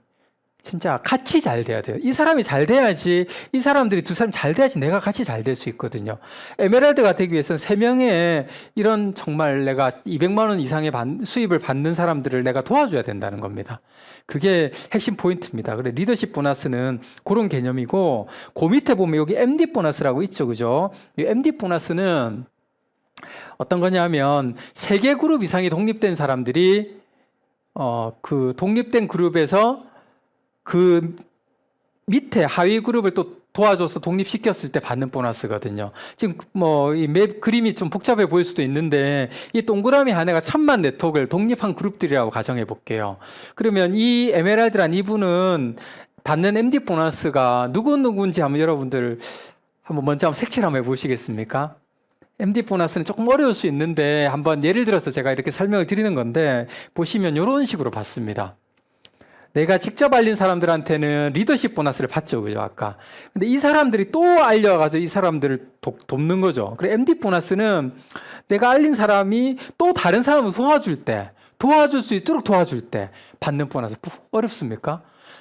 진짜 같이 잘 돼야 돼요. 이 사람이 잘 돼야지, 이 사람들이 두 사람 잘 돼야지 내가 같이 잘 될 수 있거든요. 에메랄드가 되기 위해서는 3명의 이런 정말 내가 200만 원 이상의 수입을 받는 사람들을 내가 도와줘야 된다는 겁니다. 그게 핵심 포인트입니다. 그래, 리더십 보너스는 그런 개념이고, 그 밑에 보면 여기 MD 보너스라고 있죠. 그죠? 이 MD 보너스는 어떤 거냐면 3개 그룹 이상이 독립된 사람들이 그 독립된 그룹에서 그 밑에 하위 그룹을 또 도와줘서 독립시켰을 때 받는 보너스거든요. 지금 뭐 이 맵 그림이 좀 복잡해 보일 수도 있는데, 이 동그라미 하나가 천만 네트워크를 독립한 그룹들이라고 가정해 볼게요. 그러면 이 에메랄드란 이분은 받는 MD 보너스가 누군지 한번 여러분들 먼저 색칠 한번 해보시겠습니까? MD 보너스는 조금 어려울 수 있는데 한번 예를 들어서 제가 이렇게 설명을 드리는 건데, 보시면 이런 식으로 받습니다. 내가 직접 알린 사람들한테는 리더십 보너스를 받죠. 그죠? 아까. 근데 이 사람들이 또 알려가지고 이 사람들을 돕는 거죠. 그리고 MD 보너스는 내가 알린 사람이 또 다른 사람을 도와줄 수 있도록 도와줄 때 받는 보너스. 어렵습니까?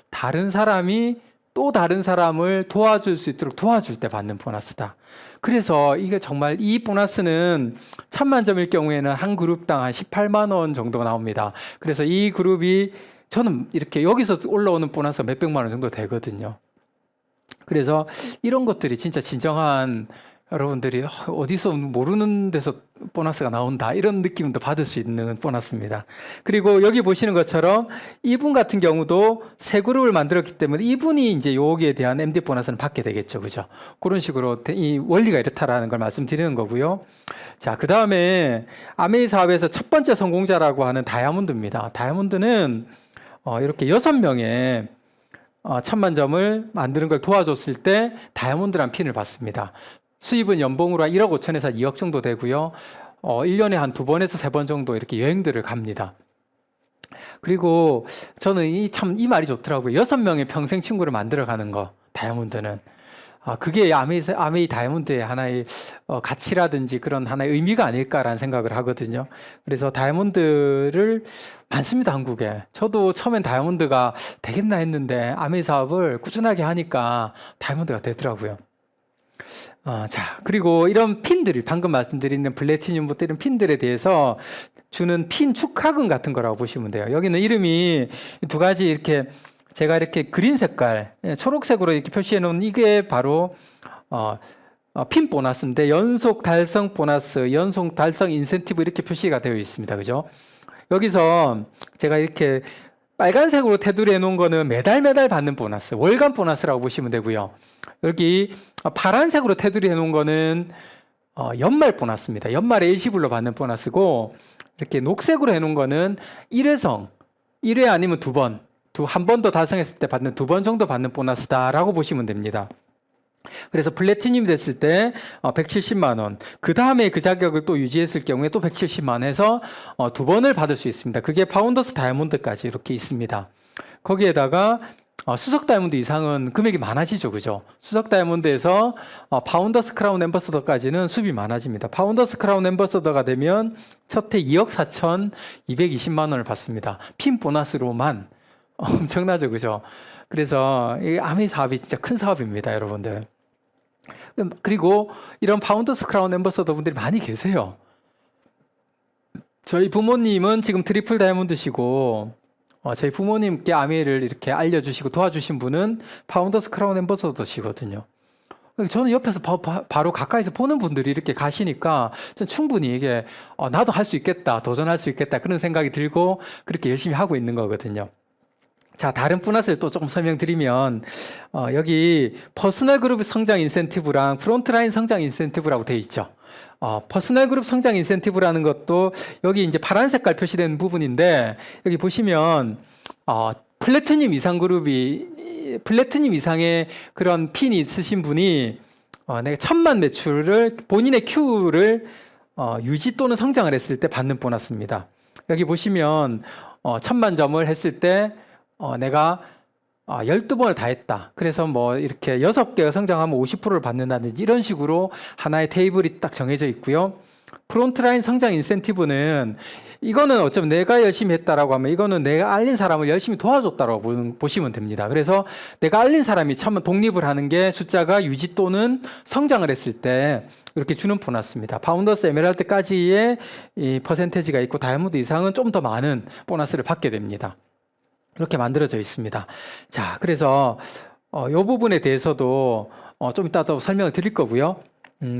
다른 사람이 또 다른 사람을 도와줄 수 있도록 도와줄 때 받는 보너스다. 그래서 이게 정말 이 보너스는 1000만점일 경우에는 한 그룹당 한 18만 원 정도가 나옵니다. 그래서 이 그룹이 저는 이렇게 여기서 올라오는 보너스가 몇백만 원 정도 되거든요. 그래서 이런 것들이 진짜 진정한, 여러분들이 어디서 모르는 데서 보너스가 나온다, 이런 느낌도 받을 수 있는 보너스입니다. 그리고 여기 보시는 것처럼 이분 같은 경우도 새 그룹을 만들었기 때문에 이분이 이제 여기에 대한 MD 보너스는 받게 되겠죠. 그죠? 그런 식으로 이 원리가 이렇다라는 걸 말씀드리는 거고요. 자, 그 다음에 아메이 사업에서 첫 번째 성공자라고 하는 다이아몬드입니다. 다이아몬드는 이렇게 6명의 1000만점을 만드는 걸 도와줬을 때 다이아몬드란 핀을 받습니다. 수입은 연봉으로 한 1억 5천에서 2억 정도 되고요. 1년에 한 2번에서 3번 정도 이렇게 여행들을 갑니다. 그리고 저는 이 말이 좋더라고요. 6명의 평생 친구를 만들어가는 거, 다이아몬드는. 그게 아메이 다이아몬드의 하나의 가치라든지 그런 하나의 의미가 아닐까라는 생각을 하거든요. 그래서 다이아몬드를 많습니다, 한국에. 저도 처음엔 다이아몬드가 되겠나 했는데 아메이 사업을 꾸준하게 하니까 다이아몬드가 되더라고요. 자, 그리고 이런 핀들이, 방금 말씀드린 플래티늄부터 이런 핀들에 대해서 주는 핀 축하금 같은 거라고 보시면 돼요. 여기는 이름이 두 가지 이렇게 제가 이렇게 그린 색깔, 초록색으로 이렇게 표시해 놓은 이게 바로 핀 보너스인데, 연속 달성 보너스, 연속 달성 인센티브 이렇게 표시가 되어 있습니다. 그죠? 여기서 제가 이렇게 빨간색으로 테두리해 놓은 거는 매달 받는 보너스, 월간 보너스라고 보시면 되고요. 여기 파란색으로 테두리해 놓은 거는 연말 보너스입니다. 연말에 일시불로 받는 보너스고, 이렇게 녹색으로 해 놓은 거는 1회 아니면 2번, 한 번 더 달성했을 때 받는 2번 정도 받는 보너스다라고 보시면 됩니다. 그래서 플래티늄이 됐을 때 170만 원, 그 다음에 그 자격을 또 유지했을 경우에 또 170만 원 해서 2번을 받을 수 있습니다. 그게 파운더스 다이아몬드까지 이렇게 있습니다. 거기에다가 수석 다이아몬드 이상은 금액이 많아지죠. 그죠? 수석 다이아몬드에서 파운더스 크라운 앰버서더까지는 수입이 많아집니다. 파운더스 크라운 앰버서더가 되면 첫해 2억 4,220만 원을 받습니다. 핀 보너스로만. 엄청나죠. 그죠? 그래서 이 아메이 사업이 진짜 큰 사업입니다, 여러분들. 그리고 이런 파운더스 크라운 앰버서더 분들이 많이 계세요. 저희 부모님은 지금 트리플 다이아몬드시고, 저희 부모님께 아메이를 이렇게 알려주시고 도와주신 분은 파운더스 크라운 앰버서더시거든요. 저는 옆에서 바로 가까이서 보는 분들이 이렇게 가시니까 전 충분히 이게 나도 할 수 있겠다, 도전할 수 있겠다, 그런 생각이 들고 그렇게 열심히 하고 있는 거거든요. 자, 다른 보너스를 또 조금 설명드리면, 여기 퍼스널 그룹 성장 인센티브랑 프론트라인 성장 인센티브라고 되어 있죠. 퍼스널 그룹 성장 인센티브라는 것도 여기 이제 파란 색깔 표시된 부분인데, 여기 보시면, 플래티늄 이상의 그런 핀이 있으신 분이, 내가 1,000만 매출을, 본인의 Q를, 유지 또는 성장을 했을 때 받는 보너스입니다. 여기 보시면, 1,000만 점을 했을 때, 내가 12번을 다 했다. 그래서 뭐 이렇게 6개가 성장하면 50%를 받는다든지 이런 식으로 하나의 테이블이 딱 정해져 있고요. 프론트라인 성장 인센티브는 이거는 어쩌면 내가 열심히 했다라고 하면 이거는 내가 알린 사람을 열심히 도와줬다라고 보시면 됩니다. 그래서 내가 알린 사람이 참 독립을 하는 게 숫자가 유지 또는 성장을 했을 때 이렇게 주는 보너스입니다. 파운더스 에메랄드까지의 이 퍼센테지가 있고 다이아몬드 이상은 좀 더 많은 보너스를 받게 됩니다. 이렇게 만들어져 있습니다. 자, 그래서 이 부분에 대해서도 좀 이따 또 설명을 드릴 거고요.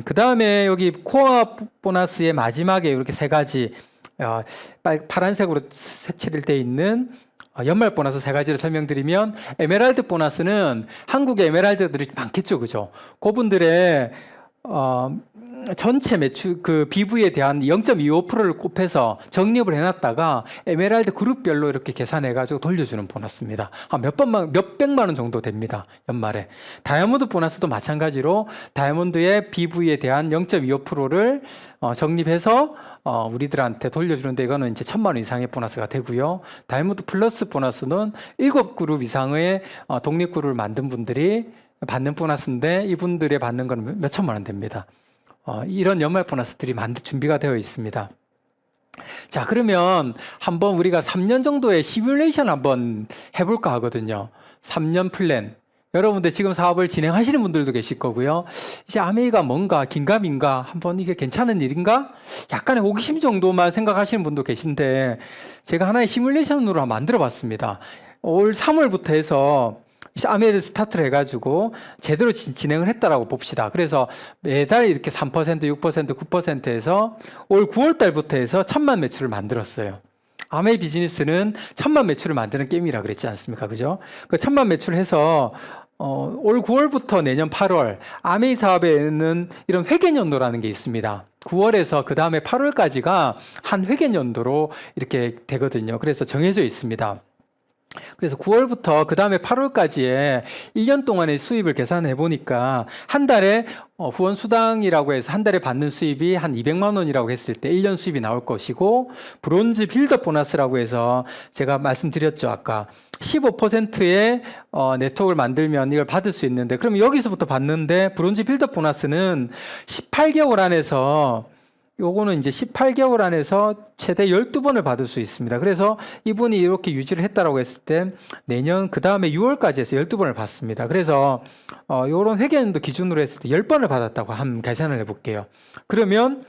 그 다음에 여기 코어 보너스의 마지막에 이렇게 세 가지 파란색으로 색칠이 되어 있는 연말 보너스 세 가지를 설명드리면, 에메랄드 보너스는 한국의 에메랄드들이 많겠죠, 그죠? 그분들의 전체 매출 그 BV에 대한 0.25%를 곱해서 적립을 해놨다가 에메랄드 그룹별로 이렇게 계산해가지고 돌려주는 보너스입니다. 몇백만 원 정도 됩니다, 연말에. 다이아몬드 보너스도 마찬가지로 다이아몬드의 BV에 대한 0.25%를 적립해서 우리들한테 돌려주는데, 이거는 이제 1,000만 원 이상의 보너스가 되고요. 다이아몬드 플러스 보너스는 7그룹 이상의 독립그룹을 만든 분들이 받는 보너스인데, 이분들이 받는 건 몇 천만 원 됩니다. 이런 연말 보너스들이 준비가 되어 있습니다. 자, 그러면 한번 우리가 3년 정도의 시뮬레이션 한번 해볼까 하거든요. 3년 플랜. 여러분들 지금 사업을 진행하시는 분들도 계실 거고요. 이제 아메이가 뭔가 긴가민가, 한번 이게 괜찮은 일인가? 약간의 호기심 정도만 생각하시는 분도 계신데, 제가 하나의 시뮬레이션으로 한번 만들어 봤습니다. 올 3월부터 해서 아메이를 스타트를 해가지고 제대로 진행을 했다라고 봅시다. 그래서 매달 이렇게 3%, 6%, 9%에서 올 9월 달부터 해서 1,000만 매출을 만들었어요. 아메이 비즈니스는 1,000만 매출을 만드는 게임이라 그랬지 않습니까? 그죠? 그 1,000만 매출을 해서 올 9월부터 내년 8월, 아메이 사업에는 이런 회계연도라는 게 있습니다. 9월에서 그 다음에 8월까지가 한 회계연도로 이렇게 되거든요. 그래서 정해져 있습니다. 그래서 9월부터 그 다음에 8월까지의 1년 동안의 수입을 계산해 보니까 한 달에 후원 수당이라고 해서 한 달에 받는 수입이 한 200만 원이라고 했을 때 1년 수입이 나올 것이고, 브론즈 빌더 보너스라고 해서 제가 말씀드렸죠, 아까 15%의 네트워크를 만들면 이걸 받을 수 있는데, 그럼 여기서부터 받는데, 브론즈 빌더 보너스는 18개월 안에서, 요거는 이제 18개월 안에서 최대 12번을 받을 수 있습니다. 그래서 이분이 이렇게 유지를 했다라고 했을 때 내년 그 다음에 6월까지 해서 12번을 받습니다. 그래서 요런 회계연도 기준으로 했을 때 10번을 받았다고 한번 계산을 해볼게요. 그러면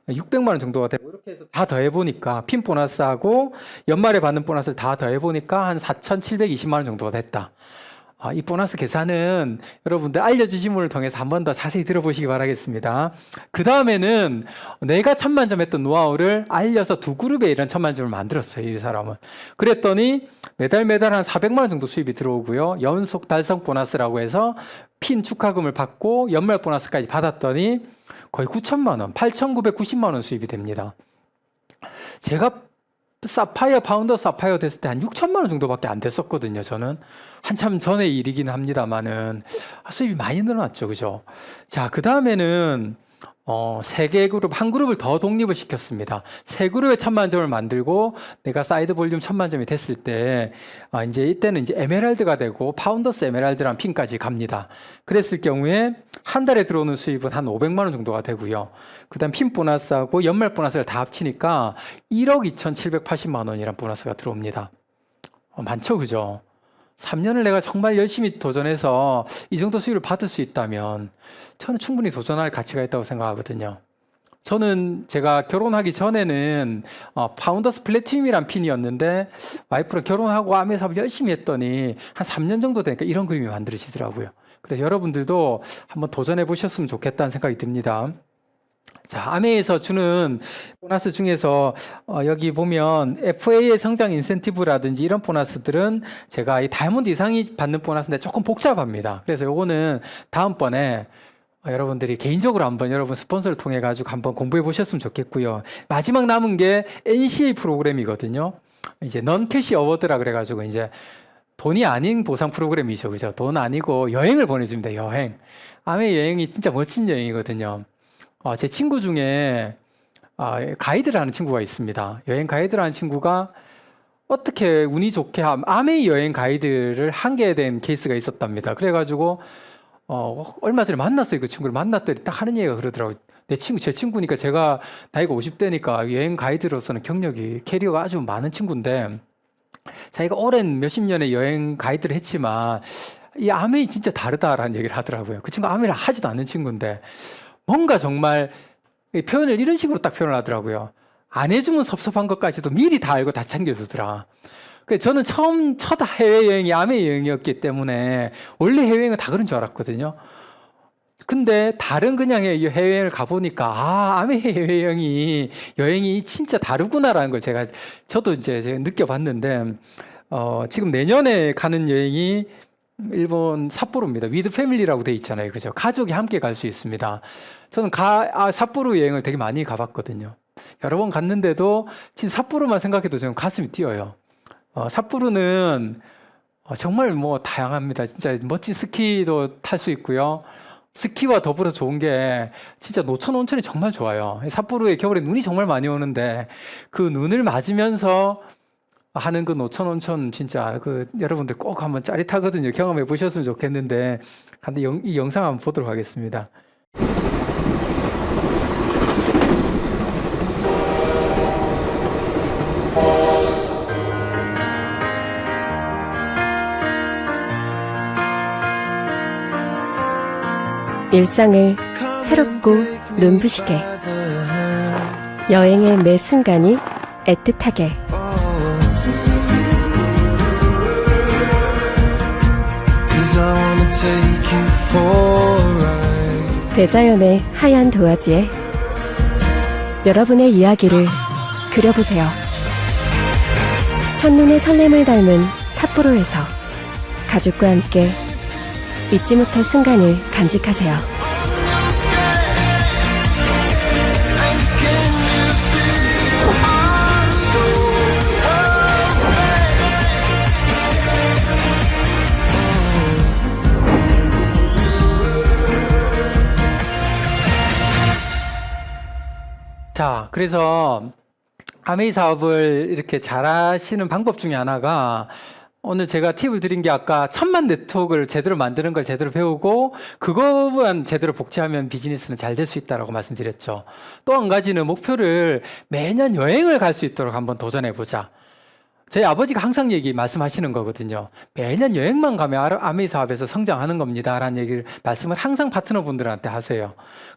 600만 원 정도가 되고, 이렇게 해서 다 더해보니까 핀 보너스하고 연말에 받는 보너스를 다 더해보니까 한 4,720만 원 정도가 됐다. 이 보너스 계산은 여러분들 알려주신 분을 통해서 한 번 더 자세히 들어보시기 바라겠습니다. 그 다음에는 내가 1,000만 점 했던 노하우를 알려서 두 그룹에 이런 1,000만 점을 만들었어요, 이 사람은. 그랬더니 매달 한 400만 원 정도 수입이 들어오고요. 연속 달성 보너스라고 해서 핀 축하금을 받고 연말 보너스까지 받았더니 거의 9,000만 원, 8,990만 원 수입이 됩니다. 제가 파운더 사파이어 됐을 때 한 6,000만 원 정도밖에 안 됐었거든요. 저는 한참 전의 일이긴 합니다만은 수입이 많이 늘어났죠, 그죠? 자, 그 다음에는 3개 그룹, 한 그룹을 더 독립을 시켰습니다. 3그룹에 1,000만 점을 만들고 내가 사이드 볼륨 1,000만 점이 됐을 때 이제 이때는 이제 에메랄드가 되고 파운더스 에메랄드라는 핀까지 갑니다. 그랬을 경우에 한 달에 들어오는 수입은 한 500만 원 정도가 되고요. 그 다음 핀 보너스하고 연말 보너스를 다 합치니까 1억 2,780만 원이란 보너스가 들어옵니다. 많죠, 그죠? 3년을 내가 정말 열심히 도전해서 이 정도 수익을 받을 수 있다면 저는 충분히 도전할 가치가 있다고 생각하거든요. 저는 제가 결혼하기 전에는 파운더스 플래티늄이란 핀이었는데, 와이프랑 결혼하고 아메 사업을 열심히 했더니 한 3년 정도 되니까 이런 그림이 만들어지더라고요. 그래서 여러분들도 한번 도전해 보셨으면 좋겠다는 생각이 듭니다. 자, 아메에서 주는 보너스 중에서 여기 보면 FA의 성장 인센티브라든지 이런 보너스들은 제가 이 다이아몬드 이상이 받는 보너스인데 조금 복잡합니다. 그래서 요거는 다음번에 여러분들이 개인적으로 한번 여러분 스폰서를 통해 가지고 한번 공부해 보셨으면 좋겠고요. 마지막 남은 게 NCA 프로그램이거든요. 이제 넌 캐시 어워드라 그래 가지고 이제 돈이 아닌 보상 프로그램이죠. 그죠? 돈 아니고 여행을 보내줍니다. 여행. 아메 여행이 진짜 멋진 여행이거든요. 제 친구 중에 가이드를 하는 친구가 있습니다. 여행 가이드를 하는 친구가 어떻게 운이 좋게 아메이 여행 가이드를 하게 된 케이스가 있었답니다. 그래가지고 얼마 전에 만났어요. 그 친구를 만났더니 딱 하는 얘기가 그러더라고요. 제 친구니까 제가 나이가 50대니까 여행 가이드로서는 경력이 캐리어가 아주 많은 친구인데 자기가 오랜 몇십 년의 여행 가이드를 했지만 이 아메이 진짜 다르다라는 얘기를 하더라고요. 그 친구 아메이를 하지도 않는 친구인데 뭔가 정말 표현을 이런 식으로 딱 표현을 하더라고요. 안 해주면 섭섭한 것까지도 미리 다 알고 다 챙겨주더라. 그래서 저는 첫 해외여행이 아메 여행이었기 때문에 원래 해외여행은 다 그런 줄 알았거든요. 근데 다른 그냥 해외여행을 가보니까 아메 여행이 진짜 다르구나라는 걸 저도 이제 제가 느껴봤는데 지금 내년에 가는 여행이 일본 삿포로입니다. 위드 패밀리라고 돼 있잖아요. 그죠? 가족이 함께 갈 수 있습니다. 저는 삿포로 여행을 되게 많이 가봤거든요. 여러 번 갔는데도 진짜 삿포로만 생각해도 저는 가슴이 뛰어요. 삿포로는 정말 뭐 다양합니다. 진짜 멋진 스키도 탈 수 있고요. 스키와 더불어 좋은 게 진짜 노천 온천이 정말 좋아요. 삿포로에 겨울에 눈이 정말 많이 오는데 그 눈을 맞으면서 하는 그 노천 온천 진짜 여러분들 꼭 한번 짜릿하거든요. 경험해 보셨으면 좋겠는데 이 영상 한번 보도록 하겠습니다. 일상을 새롭고 눈부시게 여행의 매 순간이 애틋하게 대자연의 하얀 도화지에 여러분의 이야기를 그려보세요. 첫눈의 설렘을 닮은 삿포로에서 가족과 함께 잊지 못할 순간을 간직하세요. 자, 그래서 아메이 사업을 이렇게 잘하시는 방법 중에 하나가 오늘 제가 팁을 드린 게 아까 1000만 네트워크를 제대로 만드는 걸 제대로 배우고 그거만 제대로 복제하면 비즈니스는 잘 될 수 있다고 말씀드렸죠. 또 한 가지는 목표를 매년 여행을 갈 수 있도록 한번 도전해보자. 저희 아버지가 항상 말씀하시는 거거든요. 매년 여행만 가면 아메이 사업에서 성장하는 겁니다. 라는 말씀을 항상 파트너분들한테 하세요.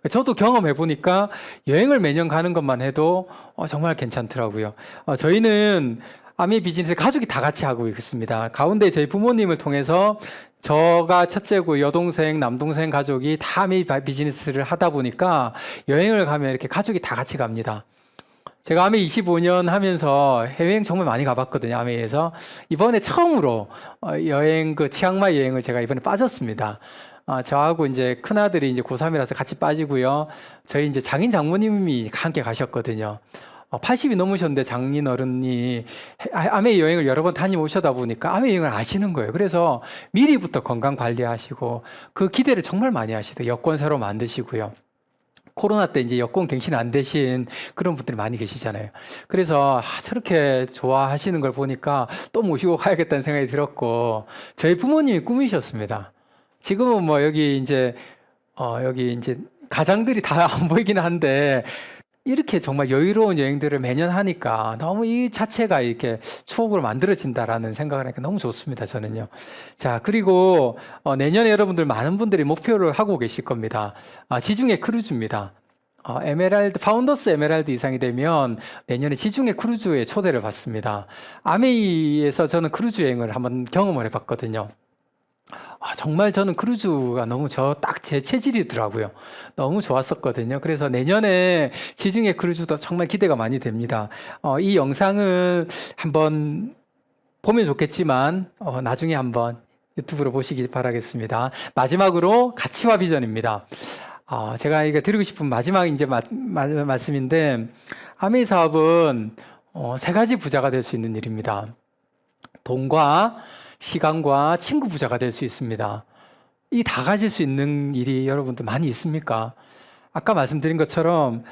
저도 경험해보니까 여행을 매년 가는 것만 해도 정말 괜찮더라고요. 저희는 아메이 비즈니스 가족이 다 같이 하고 있습니다. 가운데 저희 부모님을 통해서 저가 첫째고 여동생, 남동생 가족이 다 아메이 비즈니스를 하다 보니까 여행을 가면 이렇게 가족이 다 같이 갑니다. 제가 아메이 25년 하면서 해외여행 정말 많이 가봤거든요. 아메이에서 이번에 처음으로 여행 치앙마이 여행을 제가 이번에 빠졌습니다. 저하고 이제 큰아들이 이제 고3이라서 같이 빠지고요. 저희 이제 장인 장모님이 함께 가셨거든요. 80이 넘으셨는데 장인 어른이 아메이 여행을 여러 번 다녀오셔다 보니까 아메이 여행을 아시는 거예요. 그래서 미리부터 건강 관리하시고 그 기대를 정말 많이 하시더라고요. 여권 새로 만드시고요. 코로나 때 이제 여권 갱신 안 되신 그런 분들이 많이 계시잖아요. 그래서 저렇게 좋아하시는 걸 보니까 또 모시고 가야겠다는 생각이 들었고 저희 부모님이 꿈이셨습니다. 지금은 뭐 여기 이제 가장들이 다 안 보이긴 한데 이렇게 정말 여유로운 여행들을 매년 하니까 너무 이 자체가 이렇게 추억으로 만들어진다라는 생각을 하니까 너무 좋습니다, 저는요. 자, 그리고 내년에 여러분들 많은 분들이 목표를 하고 계실 겁니다. 지중해 크루즈입니다. 파운더스 에메랄드 이상이 되면 내년에 지중해 크루즈에 초대를 받습니다. 아메이에서 저는 크루즈 여행을 한번 경험을 해봤거든요. 정말 저는 크루즈가 너무 딱 제 체질이더라고요. 너무 좋았었거든요. 그래서 내년에 지중해 크루즈도 정말 기대가 많이 됩니다. 이 영상은 한번 보면 좋겠지만 나중에 한번 유튜브로 보시기 바라겠습니다. 마지막으로 가치와 비전입니다. 제가 이거 드리고 싶은 마지막 이제 말씀인데, 아메이 사업은 세 가지 부자가 될 수 있는 일입니다. 돈과 시간과 친구 부자가 될 수 있습니다. 이 다 가질 수 있는 일이 여러분들 많이 있습니까? 아까 말씀드린 것처럼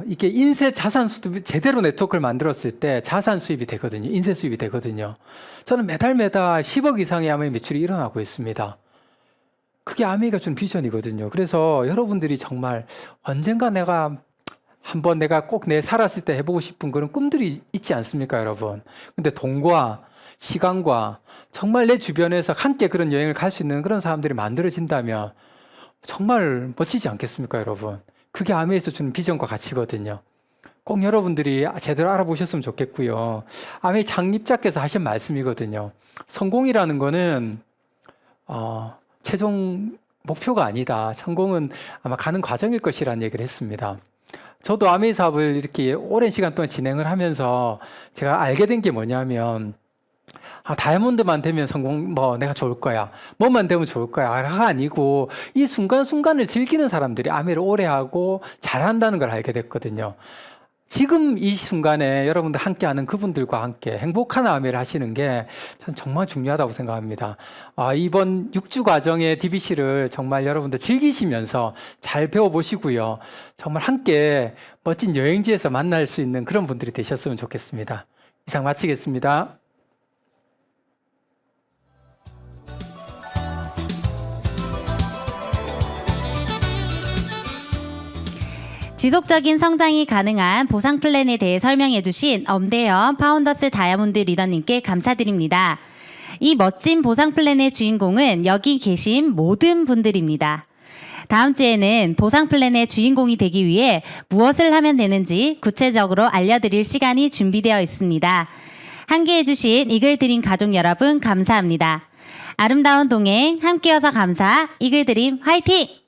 이게 인쇄 자산 수입 제대로 네트워크를 만들었을 때 자산 수입이 되거든요. 인쇄 수입이 되거든요. 저는 매달 10억 이상의 아메이 매출이 일어나고 있습니다. 그게 아메이가 준 비전이거든요. 그래서 여러분들이 정말 언젠가 한번 내가 꼭 살았을 때 해보고 싶은 그런 꿈들이 있지 않습니까, 여러분? 근데 돈과 시간과 정말 내 주변에서 함께 그런 여행을 갈 수 있는 그런 사람들이 만들어진다면 정말 멋지지 않겠습니까, 여러분? 그게 아메이에서 주는 비전과 가치거든요. 꼭 여러분들이 제대로 알아보셨으면 좋겠고요. 아메이 창립자께서 하신 말씀이거든요. 성공이라는 거는 최종 목표가 아니다. 성공은 아마 가는 과정일 것이라는 얘기를 했습니다. 저도 아메이 사업을 이렇게 오랜 시간 동안 진행을 하면서 제가 알게 된 게 뭐냐면, 다이아몬드만 되면 성공, 내가 좋을 거야. 뭐만 되면 좋을 거야.가 아니고, 이 순간순간을 즐기는 사람들이 아메이를 오래 하고 잘한다는 걸 알게 됐거든요. 지금 이 순간에 여러분들 함께하는 그분들과 함께 행복한 아메이를 하시는 게 전 정말 중요하다고 생각합니다. 이번 6주 과정의 DBC를 정말 여러분들 즐기시면서 잘 배워보시고요. 정말 함께 멋진 여행지에서 만날 수 있는 그런 분들이 되셨으면 좋겠습니다. 이상 마치겠습니다. 지속적인 성장이 가능한 보상 플랜에 대해 설명해 주신 엄대현 파운더스 다이아몬드 리더님께 감사드립니다. 이 멋진 보상 플랜의 주인공은 여기 계신 모든 분들입니다. 다음 주에는 보상 플랜의 주인공이 되기 위해 무엇을 하면 되는지 구체적으로 알려드릴 시간이 준비되어 있습니다. 함께해 주신 이글드림 가족 여러분 감사합니다. 아름다운 동행 함께여서 감사. 이글드림 화이팅!